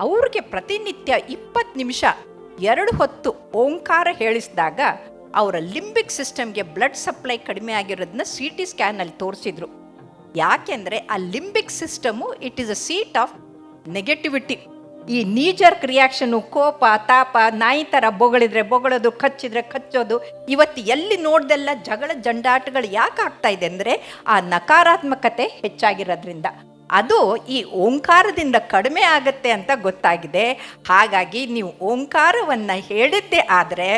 ಅವ್ರಿಗೆ ಪ್ರತಿನಿತ್ಯ 20 ನಿಮಿಷ 2 ಹೊತ್ತು ಓಂಕಾರ ಹೇಳಿಸಿದಾಗ ಅವರ ಲಿಂಬಿಕ್ ಸಿಸ್ಟಮ್ಗೆ ಬ್ಲಡ್ ಸಪ್ಲೈ ಕಡಿಮೆ ಆಗಿರೋದನ್ನ CT ಸ್ಕ್ಯಾನಲ್ಲಿ ತೋರಿಸಿದ್ರು. ಯಾಕೆಂದರೆ ಆ limbic system it is a seat of negativity. ಈ ನೀಜರ್ಕ್ ರಿಯಾಕ್ಷನು, ಕೋಪ, ತಾಪ, ನಾಯಿ ಥರ ಬೊಗಳಿದ್ರೆ ಬೊಗಳೋದು, ಕಚ್ಚಿದ್ರೆ ಕಚ್ಚೋದು, ಇವತ್ತು ಎಲ್ಲಿ ನೋಡ್ದೆಲ್ಲ ಜಗಳ ಜಂಡಾಟಗಳು ಯಾಕೆ ಆಗ್ತಾ ಇದೆ ಅಂದರೆ ಆ ನಕಾರಾತ್ಮಕತೆ ಹೆಚ್ಚಾಗಿರೋದ್ರಿಂದ. ಅದು ಈ ಓಂಕಾರದಿಂದ ಕಡಿಮೆ ಆಗುತ್ತೆ ಅಂತ ಗೊತ್ತಾಗಿದೆ. ಹಾಗಾಗಿ ನೀವು ಓಂಕಾರವನ್ನು ಹೇಳಿದ್ದೇ ಆದರೆ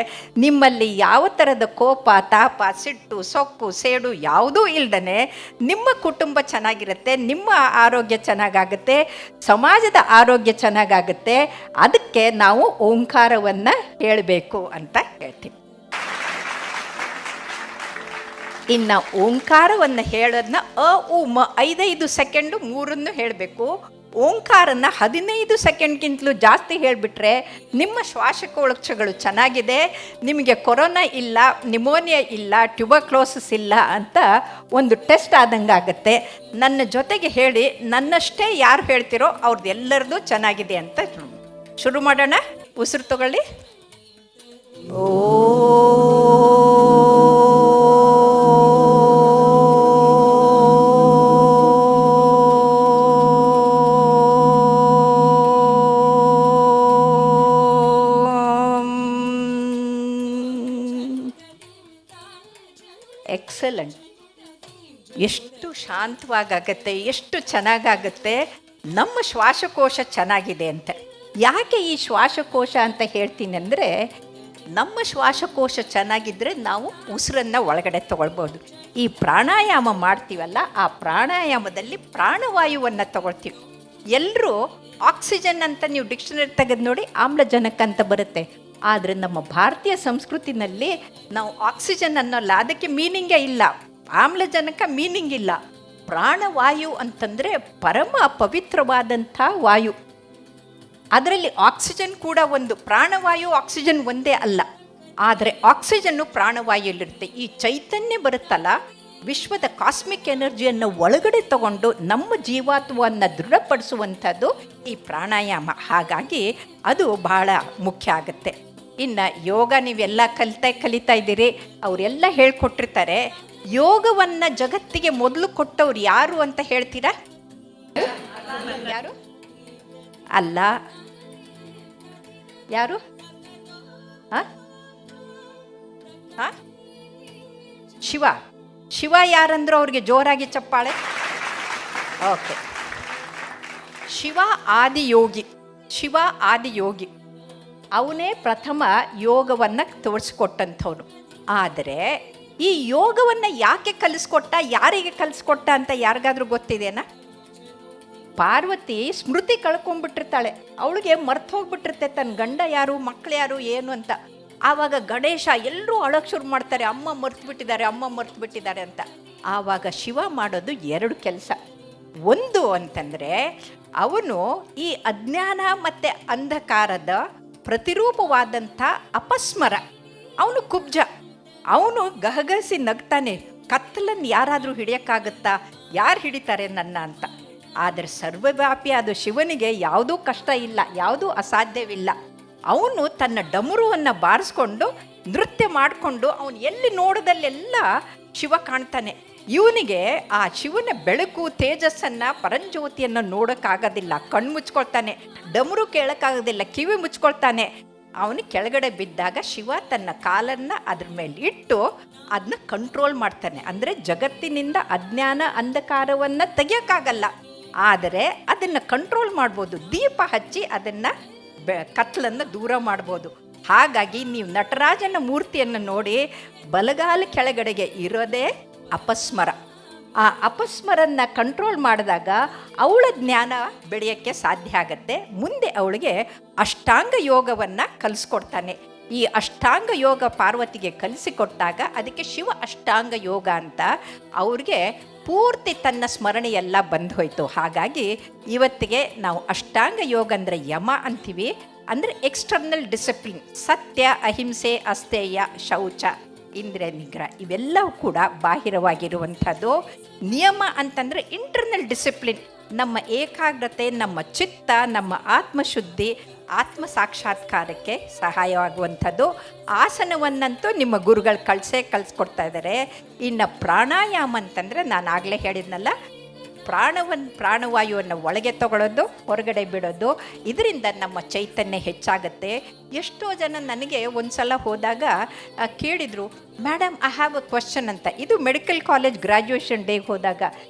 ನಿಮ್ಮಲ್ಲಿ ಯಾವ ಥರದ ಕೋಪ, ತಾಪ, ಸಿಟ್ಟು, ಸೊಕ್ಕು, ಸೇಡು ಯಾವುದೂ ಇಲ್ದೇ ನಿಮ್ಮ ಕುಟುಂಬ ಚೆನ್ನಾಗಿರುತ್ತೆ, ನಿಮ್ಮ ಆರೋಗ್ಯ ಚೆನ್ನಾಗಾಗುತ್ತೆ, ಸಮಾಜದ ಆರೋಗ್ಯ ಚೆನ್ನಾಗಾಗುತ್ತೆ. ಅದಕ್ಕೆ ನಾವು ಓಂಕಾರವನ್ನು ಹೇಳಬೇಕು ಅಂತ ಹೇಳ್ತೀನಿ. ಇನ್ನು ಓಂಕಾರವನ್ನು ಹೇಳೋದನ್ನ ಉ ಮ 5 ಸೆಕೆಂಡು ಮೂರನ್ನು ಹೇಳಬೇಕು. ಓಂಕಾರನ 15 ಸೆಕೆಂಡ್ಗಿಂತಲೂ ಜಾಸ್ತಿ ಹೇಳಿಬಿಟ್ರೆ ನಿಮ್ಮ ಶ್ವಾಸಕೋಶಗಳು ಚೆನ್ನಾಗಿದೆ, ನಿಮಗೆ ಕೊರೋನಾ ಇಲ್ಲ, ನಿಮೋನಿಯಾ ಇಲ್ಲ, ಟ್ಯೂಬರ್ಕ್ಲೋಸಿಸ್ ಇಲ್ಲ ಅಂತ ಒಂದು ಟೆಸ್ಟ್ ಆದಂಗೆ ಆಗುತ್ತೆ. ನನ್ನ ಜೊತೆಗೆ ಹೇಳಿ, ನನ್ನಷ್ಟೇ ಯಾರು ಹೇಳ್ತಿರೋ ಅವ್ರದ್ದು ಎಲ್ಲರದು ಚೆನ್ನಾಗಿದೆ ಅಂತ ಶುರು ಮಾಡೋಣ. ಉಸಿರು ತಗೊಳ್ಳಿ. ಎಕ್ಸಲೆಂಟ್. ಎಷ್ಟು ಶಾಂತವಾಗತ್ತೆ, ಎಷ್ಟು ಚೆನ್ನಾಗಾಗುತ್ತೆ. ನಮ್ಮ ಶ್ವಾಸಕೋಶ ಚೆನ್ನಾಗಿದೆ ಅಂತ. ಯಾಕೆ ಈ ಶ್ವಾಸಕೋಶ ಅಂತ ಹೇಳ್ತೀನಿ ಅಂದರೆ, ನಮ್ಮ ಶ್ವಾಸಕೋಶ ಚೆನ್ನಾಗಿದ್ದರೆ ನಾವು ಉಸಿರನ್ನು ಒಳಗಡೆ ತಗೊಳ್ಬೋದು. ಈ ಪ್ರಾಣಾಯಾಮ ಮಾಡ್ತೀವಲ್ಲ, ಆ ಪ್ರಾಣಾಯಾಮದಲ್ಲಿ ಪ್ರಾಣವಾಯುವನ್ನು ತಗೊಳ್ತೀವಿ. ಎಲ್ಲರೂ ಆಕ್ಸಿಜನ್ ಅಂತ ನೀವು ಡಿಕ್ಷನರಿ ತೆಗೆದು ನೋಡಿ, ಆಮ್ಲಜನಕ ಅಂತ ಬರುತ್ತೆ. ಆದರೆ ನಮ್ಮ ಭಾರತೀಯ ಸಂಸ್ಕೃತಿನಲ್ಲಿ ನಾವು ಆಕ್ಸಿಜನ್ ಅನ್ನೋಲ್ಲ, ಅದಕ್ಕೆ ಮೀನಿಂಗೇ ಇಲ್ಲ. ಆಮ್ಲಜನಕ ಮೀನಿಂಗ್ ಇಲ್ಲ. ಪ್ರಾಣವಾಯು ಅಂತಂದರೆ ಪರಮ ಪವಿತ್ರವಾದಂಥ ವಾಯು. ಅದರಲ್ಲಿ ಆಕ್ಸಿಜನ್ ಕೂಡ ಒಂದು. ಪ್ರಾಣವಾಯು ಆಕ್ಸಿಜನ್ ಒಂದೇ ಅಲ್ಲ, ಆದರೆ ಆಕ್ಸಿಜನ್ನು ಪ್ರಾಣವಾಯುಲ್ಲಿರುತ್ತೆ. ಈ ಚೈತನ್ಯ ಬರುತ್ತಲ್ಲ, ವಿಶ್ವದ ಕಾಸ್ಮಿಕ್ ಎನರ್ಜಿಯನ್ನು ಒಳಗಡೆ ತಗೊಂಡು ನಮ್ಮ ಜೀವಾತ್ಮವನ್ನು ದೃಢಪಡಿಸುವಂಥದ್ದು ಈ ಪ್ರಾಣಾಯಾಮ. ಹಾಗಾಗಿ ಅದು ಬಹಳ ಮುಖ್ಯ ಆಗುತ್ತೆ. ಇನ್ನು ಯೋಗ ನೀವೆಲ್ಲ ಕಲಿತಾ ಇದ್ದೀರಿ, ಅವರೆಲ್ಲ ಹೇಳ್ಕೊಟ್ಟಿರ್ತಾರೆ. ಯೋಗವನ್ನು ಜಗತ್ತಿಗೆ ಮೊದಲು ಕೊಟ್ಟವ್ರು ಯಾರು ಅಂತ ಹೇಳ್ತೀರಾ? ಯಾರು? ಅಲ್ಲ, ಯಾರು? ಶಿವ. ಶಿವ ಯಾರಂದ್ರು ಅವ್ರಿಗೆ ಜೋರಾಗಿ ಚಪ್ಪಾಳೆ. ಓಕೆ. ಶಿವ ಆದಿಯೋಗಿ. ಶಿವ ಆದಿಯೋಗಿ. ಅವನೇ ಪ್ರಥಮ ಯೋಗವನ್ನು ತೋರಿಸ್ಕೊಟ್ಟಂಥವನು. ಆದರೆ ಈ ಯೋಗವನ್ನು ಯಾಕೆ ಕಲಿಸ್ಕೊಟ್ಟ, ಯಾರಿಗೆ ಕಲಿಸ್ಕೊಟ್ಟ ಅಂತ ಯಾರಿಗಾದ್ರೂ ಗೊತ್ತಿದೆನಾ? ಪಾರ್ವತಿ ಸ್ಮೃತಿ ಕಳ್ಕೊಂಡ್ಬಿಟ್ಟಿರ್ತಾಳೆ. ಅವಳಿಗೆ ಮರ್ತು ಹೋಗ್ಬಿಟ್ಟಿರುತ್ತೆ ತನ್ನ ಗಂಡ ಯಾರು, ಮಕ್ಕಳು ಯಾರು, ಏನು ಅಂತ. ಆವಾಗ ಗಣೇಶ ಎಲ್ಲರೂ ಅಳಕ್ಕೆ ಶುರು ಮಾಡ್ತಾರೆ, ಅಮ್ಮ ಮರ್ತು ಬಿಟ್ಟಿದ್ದಾರೆ ಅಂತ. ಆವಾಗ ಶಿವ ಮಾಡೋದು 2 ಕೆಲಸ. ಒಂದು ಅಂತಂದರೆ, ಅವನು ಈ ಅಜ್ಞಾನ ಮತ್ತು ಅಂಧಕಾರದ ಪ್ರತಿರೂಪವಾದಂಥ ಅಪಸ್ಮರ. ಅವನು ಕುಬ್ಜ. ಅವನು ಗಹಗಹಿಸಿ ನಗ್ತಾನೆ, ಕತ್ತಲನ್ನು ಯಾರಾದರೂ ಹಿಡಿಯೋಕ್ಕಾಗತ್ತಾ, ಯಾರು ಹಿಡಿತಾರೆ ನನ್ನ ಅಂತ. ಆದರೆ ಸರ್ವವ್ಯಾಪಿ ಅದು ಶಿವನಿಗೆ ಯಾವುದೂ ಕಷ್ಟ ಇಲ್ಲ, ಯಾವುದೂ ಅಸಾಧ್ಯವಿಲ್ಲ. ಅವನು ತನ್ನ ಡಮರುವನ್ನು ಬಾರಿಸ್ಕೊಂಡು ನೃತ್ಯ ಮಾಡಿಕೊಂಡು ಅವನು ಎಲ್ಲಿ ನೋಡೋದಲ್ಲೆಲ್ಲ ಶಿವ ಕಾಣ್ತಾನೆ. ಇವನಿಗೆ ಆ ಶಿವನ ಬೆಳಕು, ತೇಜಸ್ಸನ್ನು, ಪರಂಜ್ಯೋತಿಯನ್ನು ನೋಡೋಕ್ಕಾಗೋದಿಲ್ಲ. ಕಣ್ಣು ಮುಚ್ಕೊಳ್ತಾನೆ, ಡಮರು ಕೇಳೋಕ್ಕಾಗೋದಿಲ್ಲ, ಕಿವಿ ಮುಚ್ಕೊಳ್ತಾನೆ. ಅವನು ಕೆಳಗಡೆ ಬಿದ್ದಾಗ ಶಿವ ತನ್ನ ಕಾಲನ್ನು ಅದ್ರ ಮೇಲೆ ಇಟ್ಟು ಅದನ್ನ ಕಂಟ್ರೋಲ್ ಮಾಡ್ತಾನೆ. ಅಂದರೆ ಜಗತ್ತಿನಿಂದ ಅಜ್ಞಾನ ಅಂಧಕಾರವನ್ನು ತೆಗಿಯೋಕ್ಕಾಗಲ್ಲ, ಆದರೆ ಅದನ್ನು ಕಂಟ್ರೋಲ್ ಮಾಡ್ಬೋದು. ದೀಪ ಹಚ್ಚಿ ಅದನ್ನು ಕತ್ತಲನ್ನು ದೂರ ಮಾಡ್ಬೋದು. ಹಾಗಾಗಿ ನೀವು ನಟರಾಜನ ಮೂರ್ತಿಯನ್ನು ನೋಡಿ, ಬಲಗಾಲ ಕೆಳಗಡೆಗೆ ಇರೋದೇ ಅಪಸ್ಮರ. ಆ ಅಪಸ್ಮರನ್ನ ಕಂಟ್ರೋಲ್ ಮಾಡಿದಾಗ ಅವಳ ಜ್ಞಾನ ಬೆಳೆಯೋಕ್ಕೆ ಸಾಧ್ಯ ಆಗತ್ತೆ. ಮುಂದೆ ಅವಳಿಗೆ ಅಷ್ಟಾಂಗ ಯೋಗವನ್ನು ಕಲಿಸ್ಕೊಡ್ತಾನೆ. ಈ ಅಷ್ಟಾಂಗ ಯೋಗ ಪಾರ್ವತಿಗೆ ಕಲಿಸಿಕೊಟ್ಟಾಗ ಅದಕ್ಕೆ ಶಿವ ಅಷ್ಟಾಂಗ ಯೋಗ ಅಂತ ಅವ್ರಿಗೆ ಪೂರ್ತಿ ತನ್ನ ಸ್ಮರಣೆಯೆಲ್ಲ ಬಂದು ಹೋಯಿತು. ಹಾಗಾಗಿ ಇವತ್ತಿಗೆ ನಾವು ಅಷ್ಟಾಂಗ ಯೋಗ ಅಂದರೆ ಯಮ ಅಂತೀವಿ. ಅಂದರೆ ಎಕ್ಸ್ಟರ್ನಲ್ ಡಿಸಿಪ್ಲಿನ್, ಸತ್ಯ, ಅಹಿಂಸೆ, ಅಸ್ತೇಯ, ಶೌಚ, ಇಂದ್ರಿಯ ನಿಗ್ರಹ, ಇವೆಲ್ಲವೂ ಕೂಡ ಬಾಹಿರವಾಗಿರುವಂಥದ್ದು. ನಿಯಮ ಅಂತಂದರೆ ಇಂಟರ್ನಲ್ ಡಿಸಿಪ್ಲಿನ್, ನಮ್ಮ ಏಕಾಗ್ರತೆ, ನಮ್ಮ ಚಿತ್ತ, ನಮ್ಮ ಆತ್ಮಶುದ್ಧಿ, ಆತ್ಮ ಸಾಕ್ಷಾತ್ಕಾರಕ್ಕೆ ಸಹಾಯವಾಗುವಂಥದ್ದು. ಆಸನವನ್ನಂತೂ ನಿಮ್ಮ ಗುರುಗಳು ಕಲಿಸ್ಕೊಡ್ತಾ ಇದ್ದಾರೆ. ಇನ್ನು ಪ್ರಾಣಾಯಾಮ ಅಂತಂದರೆ ನಾನು ಆಗಲೇ ಹೇಳಿದ್ನಲ್ಲ, ಪ್ರಾಣವಾಯುವನ್ನು ಒಳಗೆ ತಗೊಳ್ಳೋದು, ಹೊರಗಡೆ ಬಿಡೋದು. ಇದರಿಂದ ನಮ್ಮ ಚೈತನ್ಯ ಹೆಚ್ಚಾಗುತ್ತೆ. ಎಷ್ಟೋ ಜನ ನನಗೆ ಒಂದು ಸಲ ಹೋದಾಗ ಕೇಳಿದರು, madam I have a question ಅಂತ. ಇದು ಮೆಡಿಕಲ್ ಕಾಲೇಜ್ ಗ್ರ್ಯಾಜುಯೇಷನ್ ಡೇಗೆ ಹೋದಾಗ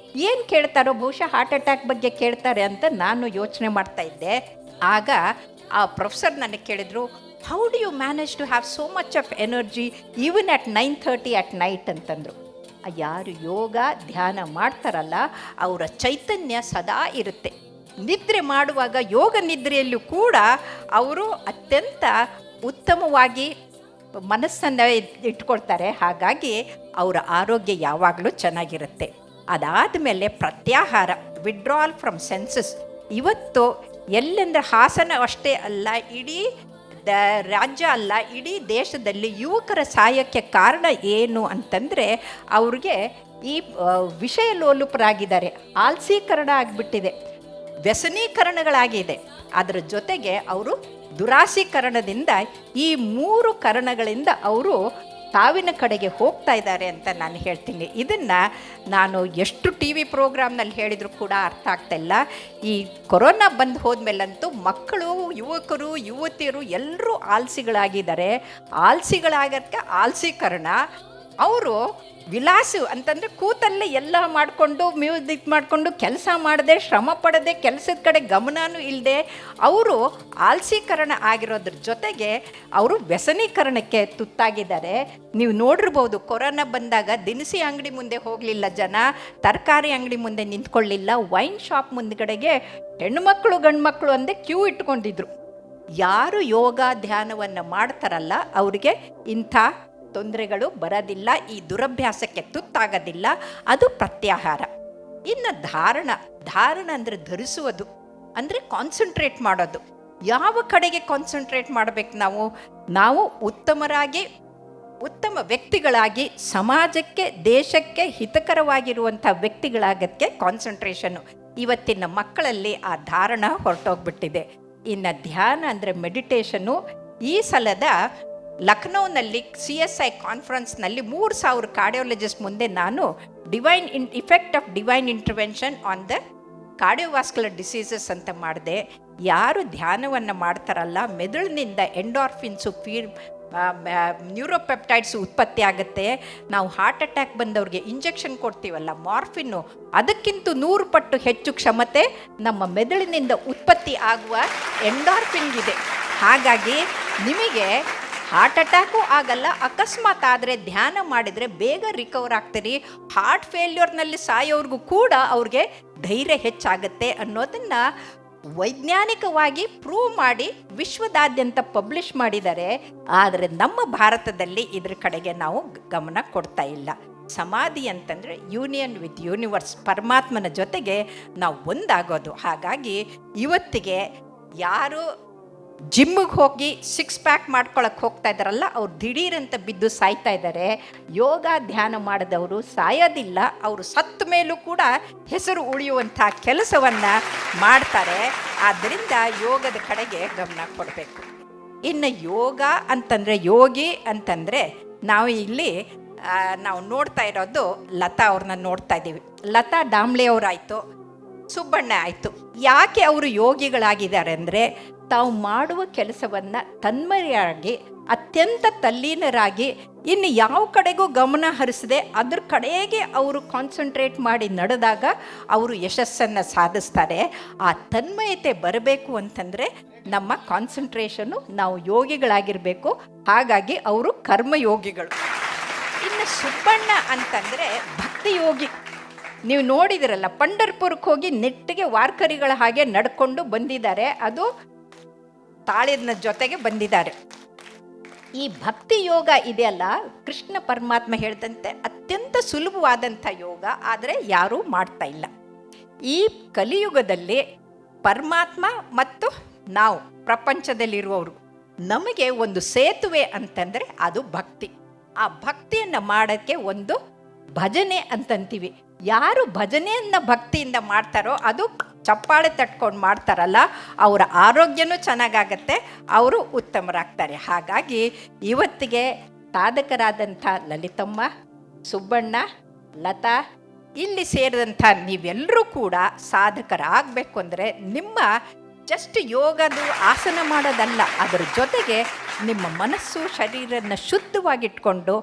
ಏನು ಕೇಳ್ತಾರೋ, ಬಹುಶಃ ಹಾರ್ಟ್ ಅಟ್ಯಾಕ್ ಬಗ್ಗೆ ಕೇಳ್ತಾರೆ ಅಂತ ನಾನು ಯೋಚನೆ ಮಾಡ್ತಾ ಇದ್ದೆ. ಆಗ ಆ ಪ್ರೊಫೆಸರ್ ನನಗೆ ಕೇಳಿದರು, how do you manage to have so much of energy even at 9:30 at night ಅಂತಂದರು. ಯಾರು ಯೋಗ ಧ್ಯಾನ ಮಾಡ್ತಾರಲ್ಲ ಅವರ ಚೈತನ್ಯ ಸದಾ ಇರುತ್ತೆ. ನಿದ್ರೆ ಮಾಡುವಾಗ ಯೋಗ ನಿದ್ರೆಯಲ್ಲೂ ಕೂಡ ಅವರು ಅತ್ಯಂತ ಉತ್ತಮವಾಗಿ ಮನಸ್ಸನ್ನು ಇಟ್ಕೊಳ್ತಾರೆ. ಹಾಗಾಗಿ ಅವರ ಆರೋಗ್ಯ ಯಾವಾಗಲೂ ಚೆನ್ನಾಗಿರುತ್ತೆ. ಅದಾದ ಮೇಲೆ ಪ್ರತ್ಯಾಹಾರ, ವಿಡ್ರಾಲ್ ಫ್ರಮ್ ಸೆನ್ಸಸ್. ಇವತ್ತು ಎಲ್ಲೆಂದರೆ ಹಾಸನ ಅಷ್ಟೇ ಅಲ್ಲ, ಇಡೀ ರಾಜ್ಯ ಅಲ್ಲ, ಇಡೀ ದೇಶದಲ್ಲಿ ಯುವಕರ ಸಾಯಕ್ಕೆ ಕಾರಣ ಏನು ಅಂತಂದರೆ ಅವ್ರಿಗೆ ಈ ವಿಷಯ ಲೋಲುಪರಾಗಿದ್ದಾರೆ, ಆಲ್ಸೀಕರಣ ಆಗಿಬಿಟ್ಟಿದೆ, ವ್ಯಸನೀಕರಣಗಳಾಗಿದೆ. ಅದರ ಜೊತೆಗೆ ಅವರು ದುರಾಸೀಕರಣದಿಂದ, ಈ 3 ಕಾರಣಗಳಿಂದ ಅವರು ಸಾವಿನ ಕಡೆಗೆ ಹೋಗ್ತಾ ಇದ್ದಾರೆ ಅಂತ ನಾನು ಹೇಳ್ತೀನಿ. ಇದನ್ನು ನಾನು ಎಷ್ಟು ಟಿ ವಿ ಪ್ರೋಗ್ರಾಮ್ನಲ್ಲಿ ಹೇಳಿದರೂ ಕೂಡ ಅರ್ಥ ಆಗ್ತಾಯಿಲ್ಲ. ಈ ಕೊರೋನಾ ಬಂದು ಹೋದ್ಮೇಲಂತೂ ಮಕ್ಕಳು, ಯುವಕರು, ಯುವತಿಯರು ಎಲ್ಲರೂ ಆಲ್ಸಿಗಳಾಗಿದ್ದಾರೆ. ಆಲ್ಸಿಗಳಾಗಕ್ಕೆ ಆಲ್ಸೀಕರಣ. ಅವರು ವಿಲಾಸ ಅಂತಂದರೆ ಕೂತಲ್ಲೇ ಎಲ್ಲ ಮಾಡಿಕೊಂಡು, ಮ್ಯೂಸಿಕ್ ಮಾಡಿಕೊಂಡು, ಕೆಲಸ ಮಾಡದೆ, ಶ್ರಮ ಪಡದೆ, ಕೆಲಸದ ಕಡೆ ಗಮನವೂ ಇಲ್ಲದೆ ಅವರು ಆಲ್ಸೀಕರಣ ಆಗಿರೋದ್ರ ಜೊತೆಗೆ ಅವರು ವ್ಯಸನೀಕರಣಕ್ಕೆ ತುತ್ತಾಗಿದ್ದಾರೆ. ನೀವು ನೋಡಿರ್ಬೋದು, ಕೊರೋನಾ ಬಂದಾಗ ದಿನಸಿ ಅಂಗಡಿ ಮುಂದೆ ಹೋಗಲಿಲ್ಲ ಜನ, ತರಕಾರಿ ಅಂಗಡಿ ಮುಂದೆ ನಿಂತ್ಕೊಳ್ಳಿಲ್ಲ, ವೈನ್ ಶಾಪ್ ಮುಂದ್ಗಡೆಗೆ ಹೆಣ್ಮಕ್ಳು ಗಂಡು ಮಕ್ಕಳು ಅಂದೇ ಕ್ಯೂ ಇಟ್ಕೊಂಡಿದ್ರು. ಯಾರು ಯೋಗ ಧ್ಯಾನವನ್ನು ಮಾಡ್ತಾರಲ್ಲ ಅವರಿಗೆ ಇಂಥ ತೊಂದರೆಗಳು ಬರೋದಿಲ್ಲ, ಈ ದುರಭ್ಯಾಸಕ್ಕೆ ತುತ್ತಾಗೋದಿಲ್ಲ. ಅದು ಪ್ರತ್ಯಾಹಾರ. ಇನ್ನು ಧಾರಣ ಅಂದರೆ ಧರಿಸುವುದು, ಅಂದರೆ ಕಾನ್ಸಂಟ್ರೇಟ್ ಮಾಡೋದು. ಯಾವ ಕಡೆಗೆ ಕಾನ್ಸಂಟ್ರೇಟ್ ಮಾಡಬೇಕು? ನಾವು ಉತ್ತಮ ವ್ಯಕ್ತಿಗಳಾಗಿ ಸಮಾಜಕ್ಕೆ, ದೇಶಕ್ಕೆ ಹಿತಕರವಾಗಿರುವಂಥ ವ್ಯಕ್ತಿಗಳಾಗಕ್ಕೆ ಕಾನ್ಸಂಟ್ರೇಷನ್ನು. ಇವತ್ತಿನ ಮಕ್ಕಳಲ್ಲಿ ಆ ಧಾರಣ ಹೊರಟೋಗ್ಬಿಟ್ಟಿದೆ. ಇನ್ನು ಧ್ಯಾನ ಅಂದರೆ ಮೆಡಿಟೇಷನ್ನು. ಈ ಸಲದ ಲಕ್ನೋನಲ್ಲಿ CSI ಕಾನ್ಫರೆನ್ಸ್ನಲ್ಲಿ 3000 ಕಾರ್ಡಿಯಾಲಜಿಸ್ಟ್ ಮುಂದೆ ನಾನು effect of divine intervention on the cardiovascular diseases ಅಂತ ಮಾಡಿದೆ. ಯಾರು ಧ್ಯಾನವನ್ನು ಮಾಡ್ತಾರಲ್ಲ, ಮೆದುಳಿನಿಂದ ಎಂಡಾರ್ಫಿನ್ಸು, ನ್ಯೂರೋಪೆಪ್ಟೈಡ್ಸು ಉತ್ಪತ್ತಿ ಆಗುತ್ತೆ. ನಾವು ಹಾರ್ಟ್ ಅಟ್ಯಾಕ್ ಬಂದವ್ರಿಗೆ ಇಂಜೆಕ್ಷನ್ ಕೊಡ್ತೀವಲ್ಲ, ಮಾರ್ಫಿನ್ನು, ಅದಕ್ಕಿಂತ 100 ಪಟ್ಟು ಹೆಚ್ಚು ಕ್ಷಮತೆ ನಮ್ಮ ಮೆದುಳಿನಿಂದ ಉತ್ಪತ್ತಿ ಆಗುವ ಎಂಡಾರ್ಫಿನ್ಗಿದೆ. ಹಾಗಾಗಿ ನಿಮಗೆ ಹಾರ್ಟ್ ಅಟ್ಯಾಕು ಆಗಲ್ಲ. ಅಕಸ್ಮಾತ್ ಆದರೆ ಧ್ಯಾನ ಮಾಡಿದರೆ ಬೇಗ ರಿಕವರ್ ಆಗ್ತೀರಿ. ಹಾರ್ಟ್ ಫೇಲ್ಯೂರ್ನಲ್ಲಿ ಸಾಯೋರ್ಗೂ ಕೂಡ ಅವ್ರಿಗೆ ಧೈರ್ಯ ಹೆಚ್ಚಾಗುತ್ತೆ ಅನ್ನೋದನ್ನು ವೈಜ್ಞಾನಿಕವಾಗಿ ಪ್ರೂವ್ ಮಾಡಿ ವಿಶ್ವದಾದ್ಯಂತ ಪಬ್ಲಿಷ್ ಮಾಡಿದ್ದಾರೆ. ಆದರೆ ನಮ್ಮ ಭಾರತದಲ್ಲಿ ಇದ್ರ ಕಡೆಗೆ ನಾವು ಗಮನ ಕೊಡ್ತಾ ಇಲ್ಲ. ಸಮಾಧಿ ಅಂತಂದರೆ ಯೂನಿಯನ್ ವಿತ್ ಯೂನಿವರ್ಸ್, ಪರಮಾತ್ಮನ ಜೊತೆಗೆ ನಾವು ಒಂದಾಗೋದು. ಹಾಗಾಗಿ ಇವತ್ತಿಗೆ ಯಾರು ಜಿಮ್ಮಿಗೆ ಹೋಗಿ 6 ಪ್ಯಾಕ್ ಮಾಡ್ಕೊಳಕ್ಕೆ ಹೋಗ್ತಾ ಇದ್ದಾರಲ್ಲ, ಅವ್ರು ದಿಢೀರಂತ ಬಿದ್ದು ಸಾಯ್ತಾ ಇದ್ದಾರೆ. ಯೋಗ ಧ್ಯಾನ ಮಾಡಿದವರು ಸಾಯೋದಿಲ್ಲ, ಅವರು ಸತ್ತ ಮೇಲೂ ಕೂಡ ಹೆಸರು ಉಳಿಯುವಂಥ ಕೆಲಸವನ್ನು ಮಾಡ್ತಾರೆ. ಆದ್ದರಿಂದ ಯೋಗದ ಕಡೆಗೆ ಗಮನ ಕೊಡಬೇಕು. ಇನ್ನು ಯೋಗ ಅಂತಂದರೆ, ಯೋಗಿ ಅಂತಂದರೆ ನಾವು ಇಲ್ಲಿ ನಾವು ನೋಡ್ತಾ ಇರೋದು ಲತಾ ಅವ್ರನ್ನ ನೋಡ್ತಾ ಇದ್ದೀವಿ. ಲತಾ ಡಾಂಬ್ಲೆ ಅವರಾಯಿತು, ಸುಬ್ಬಣ್ಣ ಆಯಿತು. ಯಾಕೆ ಅವರು ಯೋಗಿಗಳಾಗಿದ್ದಾರೆ ಅಂದರೆ, ತಾವು ಮಾಡುವ ಕೆಲಸವನ್ನು ತನ್ಮರೆಯಾಗಿ, ಅತ್ಯಂತ ತಲ್ಲೀನರಾಗಿ, ಇನ್ನು ಯಾವ ಕಡೆಗೂ ಗಮನ ಹರಿಸದೆ ಅದ್ರ ಕಡೆಗೆ ಅವರು ಕಾನ್ಸಂಟ್ರೇಟ್ ಮಾಡಿ ನಡೆದಾಗ ಅವರು ಯಶಸ್ಸನ್ನು ಸಾಧಿಸ್ತಾರೆ. ಆ ತನ್ಮಯತೆ ಬರಬೇಕು ಅಂತಂದರೆ ನಮ್ಮ ಕಾನ್ಸಂಟ್ರೇಷನ್ನು, ನಾವು ಯೋಗಿಗಳಾಗಿರಬೇಕು. ಹಾಗಾಗಿ ಅವರು ಕರ್ಮಯೋಗಿಗಳು. ಇನ್ನು ಸುಬ್ಬಣ್ಣ ಅಂತಂದರೆ ಭಕ್ತಿ ಯೋಗಿ. ನೀವು ನೋಡಿದಿರಲ್ಲ, ಪಂಢರ್ಪುರಕ್ಕೆ ಹೋಗಿ ನೆಟ್ಟಿಗೆ ವಾರ್ಕರಿಗಳ ಹಾಗೆ ನಡ್ಕೊಂಡು ಬಂದಿದ್ದಾರೆ. ಅದು ತಾಳಿನ ಜೊತೆಗೆ ಬಂದಿದ್ದಾರೆ. ಈ ಭಕ್ತಿ ಯೋಗ ಇದೆಯಲ್ಲ, ಕೃಷ್ಣ ಪರಮಾತ್ಮ ಹೇಳಿದಂತೆ ಅತ್ಯಂತ ಸುಲಭವಾದಂಥ ಯೋಗ. ಆದರೆ ಯಾರೂ ಮಾಡ್ತಾ ಇಲ್ಲ. ಈ ಕಲಿಯುಗದಲ್ಲಿ ಪರಮಾತ್ಮ ಮತ್ತು ನಾವು ಪ್ರಪಂಚದಲ್ಲಿರುವವರು ನಮಗೆ ಒಂದು ಸೇತುವೆ ಅಂತಂದರೆ ಅದು ಭಕ್ತಿ. ಆ ಭಕ್ತಿಯನ್ನು ಮಾಡೋಕ್ಕೆ ಒಂದು ಭಜನೆ ಅಂತಂತೀವಿ. ಯಾರು ಭಜನೆಯನ್ನು ಭಕ್ತಿಯಿಂದ ಮಾಡ್ತಾರೋ, ಅದು ಚಪ್ಪಾಳೆ ತಟ್ಕೊಂಡು ಮಾಡ್ತಾರಲ್ಲ, ಅವರ ಆರೋಗ್ಯನೂ ಚೆನ್ನಾಗಾಗತ್ತೆ, ಅವರು ಉತ್ತಮರಾಗ್ತಾರೆ. ಹಾಗಾಗಿ ಇವತ್ತಿಗೆ ಸಾಧಕರಾದಂಥ ಲಲಿತಮ್ಮ, ಸುಬ್ಬಣ್ಣ, ಲತಾ, ಇಲ್ಲಿ ಸೇರಿದಂಥ ನೀವೆಲ್ಲರೂ ಕೂಡ ಸಾಧಕರಾಗಬೇಕು ಅಂದರೆ ನಿಮ್ಮ ಜಸ್ಟ್ ಯೋಗದು ಆಸನ ಮಾಡೋದಲ್ಲ, ಅದರ ಜೊತೆಗೆ ನಿಮ್ಮ ಮನಸ್ಸು ಶರೀರನ ಶುದ್ಧವಾಗಿಟ್ಕೊಂಡು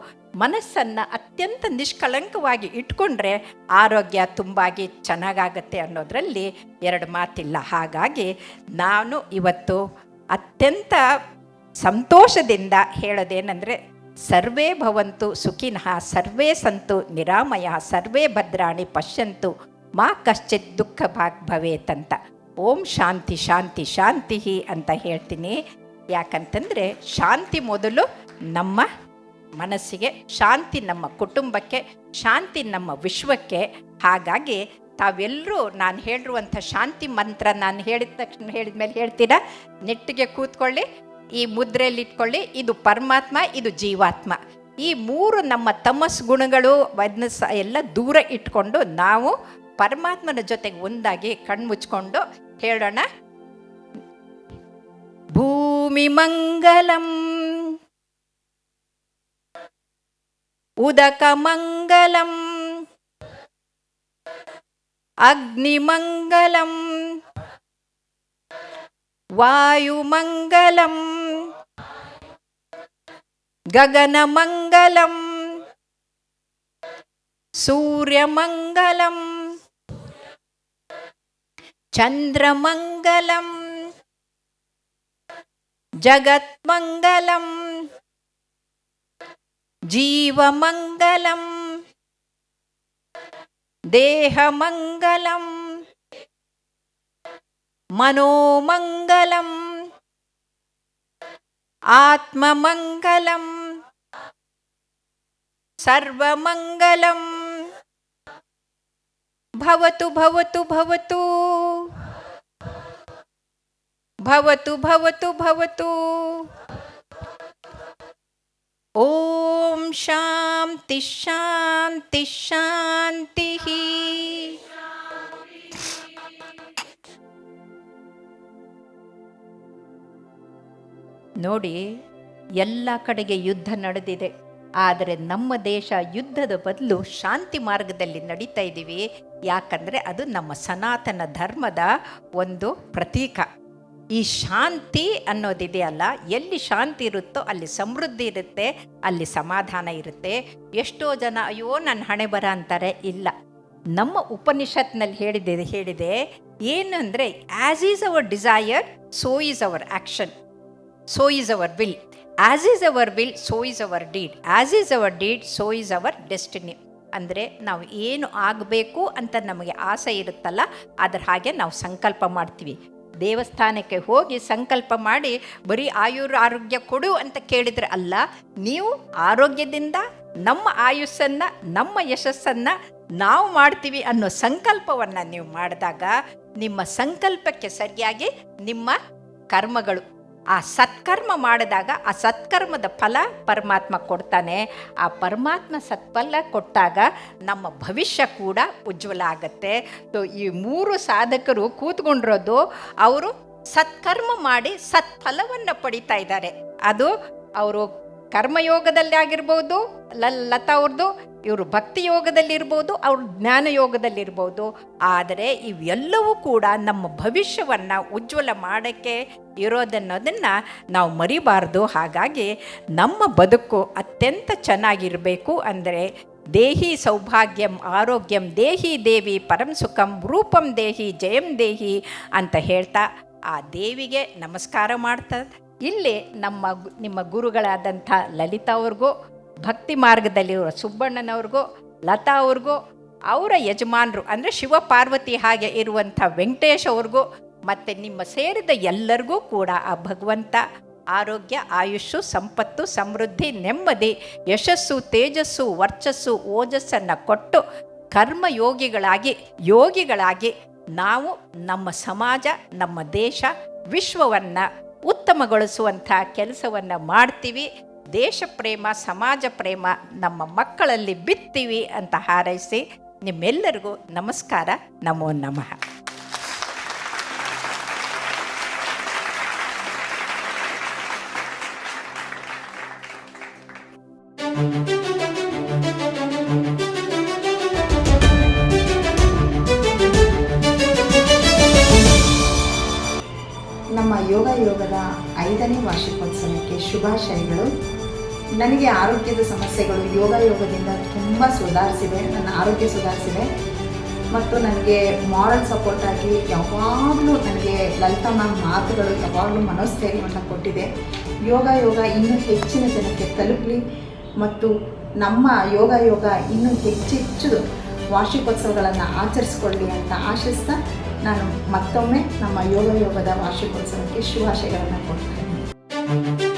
ಮನಸ್ಸನ್ನು ಅತ್ಯಂತ ನಿಷ್ಕಳಂಕವಾಗಿ ಇಟ್ಕೊಂಡ್ರೆ ಆರೋಗ್ಯ ತುಂಬಾಗಿ ಚೆನ್ನಾಗಾಗತ್ತೆ ಅನ್ನೋದರಲ್ಲಿ ಎರಡು ಮಾತಿಲ್ಲ. ಹಾಗಾಗಿ ನಾನು ಇವತ್ತು ಅತ್ಯಂತ ಸಂತೋಷದಿಂದ ಹೇಳೋದೇನೆಂದರೆ, ಸರ್ವೇ ಭವಂತು ಸುಖಿನಃ, ಸರ್ವೇ ಸಂತು ನಿರಾಮಯ, ಸರ್ವೇ ಭದ್ರಾಣಿ ಪಶ್ಯಂತು, ಮಾ ಕಶ್ಚಿತ್ ದುಃಖ ಭಾಗ್ ಭವೇತ್ ಅಂತ. ಓಂ ಶಾಂತಿ ಶಾಂತಿ ಶಾಂತಿ ಅಂತ ಹೇಳ್ತೀನಿ. ಯಾಕಂತಂದರೆ ಶಾಂತಿ ಮೊದಲು ನಮ್ಮ ಮನಸ್ಸಿಗೆ, ಶಾಂತಿ ನಮ್ಮ ಕುಟುಂಬಕ್ಕೆ, ಶಾಂತಿ ನಮ್ಮ ವಿಶ್ವಕ್ಕೆ. ಹಾಗಾಗಿ ತಾವೆಲ್ಲರೂ ನಾನು ಹೇಳಿರುವಂಥ ಶಾಂತಿ ಮಂತ್ರ ನಾನು ಹೇಳಿದ ತಕ್ಷಣ ಹೇಳಿದ ಹೇಳ್ತೀರಾ? ನೆಟ್ಟಿಗೆ ಕೂತ್ಕೊಳ್ಳಿ, ಈ ಮುದ್ರೆಯಲ್ಲಿ ಇಟ್ಕೊಳ್ಳಿ. ಇದು ಪರಮಾತ್ಮ, ಇದು ಜೀವಾತ್ಮ. ಈ ಮೂರು ನಮ್ಮ ತಮಸ್ ಗುಣಗಳು ಎಲ್ಲ ದೂರ ಇಟ್ಕೊಂಡು ನಾವು ಪರಮಾತ್ಮನ ಜೊತೆಗೆ ಒಂದಾಗಿ ಕಣ್ಮುಚ್ಕೊಂಡು ಹೇಳೋಣ. ಭೂಮಿ ಮಂಗಲಂ ಉದಕ ಮಂಗಲಂ ಅಗ್ನಿ ಮಂಗಲಂ ವಾಯು ಮಂಗಲಂ ಗಗನ ಮಂಗಲಂ ಸೂರ್ಯ ಮಂಗಲಂ ಚಂದ್ರಮಂಗಲಂ ಜಗತ್ಮಂಗಲಂ ಜೀವಮಂಗಲಂ ದೇಹಮಂಗಲಂ ಮನೋಮಂಗಲಂ ಆತ್ಮಮಂಗಲಂ ಸರ್ವಮಂಗಲಂ ಭವತು ಭವತು ಭವತು ಭವತು ಭವತು ಭವತು. ಓಂ ಶಾಂತಿ ಶಾಂತಿ ಶಾಂತಿ. ನೋಡಿ, ಎಲ್ಲ ಕಡೆಗೆ ಯುದ್ಧ ನಡೆದಿದೆ, ಆದರೆ ನಮ್ಮ ದೇಶ ಯುದ್ಧದ ಬದಲು ಶಾಂತಿ ಮಾರ್ಗದಲ್ಲಿ ನಡೀತಾ ಇದ್ದೀವಿ. ಯಾಕಂದರೆ ಅದು ನಮ್ಮ ಸನಾತನ ಧರ್ಮದ ಒಂದು ಪ್ರತೀಕ. ಈ ಶಾಂತಿ ಅನ್ನೋದಿದೆಯಲ್ಲ, ಎಲ್ಲಿ ಶಾಂತಿ ಇರುತ್ತೋ ಅಲ್ಲಿ ಸಮೃದ್ಧಿ ಇರುತ್ತೆ, ಅಲ್ಲಿ ಸಮಾಧಾನ ಇರುತ್ತೆ. ಎಷ್ಟೋ ಜನ ಅಯ್ಯೋ ನನ್ನ ಹಣೆ ಬರ ಅಂತಾರೆ. ಇಲ್ಲ, ನಮ್ಮ ಉಪನಿಷತ್ನಲ್ಲಿ ಹೇಳಿದೆ ಏನು ಅಂದರೆ, as is our desire so is our action, so is our will. As is our will so is our deed, as is our deed so is our destiny. ಅಂದರೆ ನಾವು ಏನು ಆಗಬೇಕು ಅಂತ ನಮಗೆ ಆಸೆ ಇರುತ್ತಲ್ಲ, ಅದರ ಹಾಗೆ ನಾವು ಸಂಕಲ್ಪ ಮಾಡ್ತೀವಿ. ದೇವಸ್ಥಾನಕ್ಕೆ ಹೋಗಿ ಸಂಕಲ್ಪ ಮಾಡಿ ಬರೀ ಆರೋಗ್ಯ ಕೊಡು ಅಂತ ಕೇಳಿದರೆ ಅಲ್ಲ, ನೀವು ಆರೋಗ್ಯದಿಂದ ನಮ್ಮ ಆಯುಸ್ಸನ್ನು, ನಮ್ಮ ಯಶಸ್ಸನ್ನು ನಾವು ಮಾಡ್ತೀವಿ ಅನ್ನೋ ಸಂಕಲ್ಪವನ್ನು ನೀವು ಮಾಡಿದಾಗ ನಿಮ್ಮ ಸಂಕಲ್ಪಕ್ಕೆ ಸರಿಯಾಗಿ ನಿಮ್ಮ ಕರ್ಮಗಳು, ಆ ಸತ್ಕರ್ಮ ಮಾಡಿದಾಗ ಆ ಸತ್ಕರ್ಮದ ಫಲ ಪರಮಾತ್ಮ ಕೊಡ್ತಾನೆ. ಆ ಪರಮಾತ್ಮ ಸತ್ಫಲ ಕೊಟ್ಟಾಗ ನಮ್ಮ ಭವಿಷ್ಯ ಕೂಡ ಉಜ್ವಲ ಆಗತ್ತೆ. ಸೊ ಈ ಮೂರು ಸಾಧಕರು ಕೂತ್ಕೊಂಡಿರೋದು ಅವರು ಸತ್ಕರ್ಮ ಮಾಡಿ ಸತ್ಫಲವನ್ನು ಪಡಿತಾ ಇದ್ದಾರೆ. ಅದು ಅವರು ಕರ್ಮಯೋಗದಲ್ಲಿ ಆಗಿರ್ಬೋದು, ಲತಾ ಅವ್ರದ್ದು, ಇವರು ಭಕ್ತಿ ಯೋಗದಲ್ಲಿರ್ಬೋದು, ಅವರು ಜ್ಞಾನ ಯೋಗದಲ್ಲಿರ್ಬೋದು. ಆದರೆ ಇವೆಲ್ಲವೂ ಕೂಡ ನಮ್ಮ ಭವಿಷ್ಯವನ್ನು ಉಜ್ವಲ ಮಾಡೋಕ್ಕೆ ಇರೋದನ್ನೋದನ್ನು ನಾವು ಮರಿಬಾರ್ದು. ಹಾಗಾಗಿ ನಮ್ಮ ಬದುಕು ಅತ್ಯಂತ ಚೆನ್ನಾಗಿರಬೇಕು ಅಂದರೆ ದೇಹಿ ಸೌಭಾಗ್ಯಂ ಆರೋಗ್ಯಂ ದೇಹಿ ದೇವಿ ಪರಂ ಸುಖಂ ರೂಪಂ ದೇಹಿ ಜಯಂ ದೇಹಿ ಅಂತ ಹೇಳ್ತಾ ಆ ದೇವಿಗೆ ನಮಸ್ಕಾರ ಮಾಡ್ತಾ, ಇಲ್ಲಿ ನಿಮ್ಮ ಗುರುಗಳಾದಂಥ ಲಲಿತಾ ಅವ್ರಿಗೂ, ಭಕ್ತಿ ಮಾರ್ಗದಲ್ಲಿರುವ ಸುಬ್ಬಣ್ಣನವ್ರಿಗೂ, ಲತಾ ಅವ್ರಿಗೂ, ಅವರ ಯಜಮಾನರು ಅಂದರೆ ಶಿವ ಪಾರ್ವತಿ ಹಾಗೆ ಇರುವಂಥ ವೆಂಕಟೇಶ್ ಅವ್ರಿಗೂ, ಮತ್ತು ನಿಮ್ಮ ಸೇರಿದ ಎಲ್ಲರಿಗೂ ಕೂಡ ಆ ಭಗವಂತ ಆರೋಗ್ಯ, ಆಯುಷ್ಷು, ಸಂಪತ್ತು, ಸಮೃದ್ಧಿ, ನೆಮ್ಮದಿ, ಯಶಸ್ಸು, ತೇಜಸ್ಸು, ವರ್ಚಸ್ಸು, ಓಜಸ್ಸನ್ನು ಕೊಟ್ಟು ಯೋಗಿಗಳಾಗಿ ನಾವು ನಮ್ಮ ಸಮಾಜ, ನಮ್ಮ ದೇಶ, ವಿಶ್ವವನ್ನು ಉತ್ತಮಗೊಳಿಸುವಂಥ ಕೆಲಸವನ್ನು ಮಾಡ್ತೀವಿ. ದೇಶ ಪ್ರೇಮ, ಸಮಾಜ ಪ್ರೇಮ ನಮ್ಮ ಮಕ್ಕಳಲ್ಲಿ ಬಿತ್ತೀವಿ ಅಂತ ಹಾರೈಸಿ ನಿಮ್ಮೆಲ್ಲರಿಗೂ ನಮಸ್ಕಾರ. ನಮೋ ನಮಃ. ನಮ್ಮ ಯೋಗದ 5ನೇ ವಾರ್ಷಿಕೋತ್ಸವಕ್ಕೆ ಶುಭಾಶಯಗಳು. ನನಗೆ ಆರೋಗ್ಯದ ಸಮಸ್ಯೆಗಳು ಯೋಗದಿಂದ ತುಂಬ ಸುಧಾರಿಸಿದೆ, ನನ್ನ ಆರೋಗ್ಯ ಸುಧಾರಿಸಿದೆ ಮತ್ತು ನನಗೆ ಮಾರಲ್ ಸಪೋರ್ಟ್ ಆಗಿ ಯಾವಾಗಲೂ ನನಗೆ ಲಲಿತಾ ಮ್ಯಾಮ್ ಮಾತುಗಳು ಯಾವಾಗಲೂ ಮನೋಸ್ಥೈರ್ಯವನ್ನು ಕೊಟ್ಟಿದೆ. ಯೋಗ ಇನ್ನೂ ಹೆಚ್ಚಿನ ಜನಕ್ಕೆ ತಲುಪಲಿ ಮತ್ತು ನಮ್ಮ ಯೋಗ ಇನ್ನೂ ಹೆಚ್ಚೆಚ್ಚು ವಾರ್ಷಿಕೋತ್ಸವಗಳನ್ನು ಆಚರಿಸ್ಕೊಳ್ಳಿ ಅಂತ ಆಶಿಸ್ತಾ ನಾನು ಮತ್ತೊಮ್ಮೆ ನಮ್ಮ ಯೋಗದ ವಾರ್ಷಿಕೋತ್ಸವಕ್ಕೆ ಶುಭಾಶಯಗಳನ್ನು ಕೊಡ್ತೀನಿ.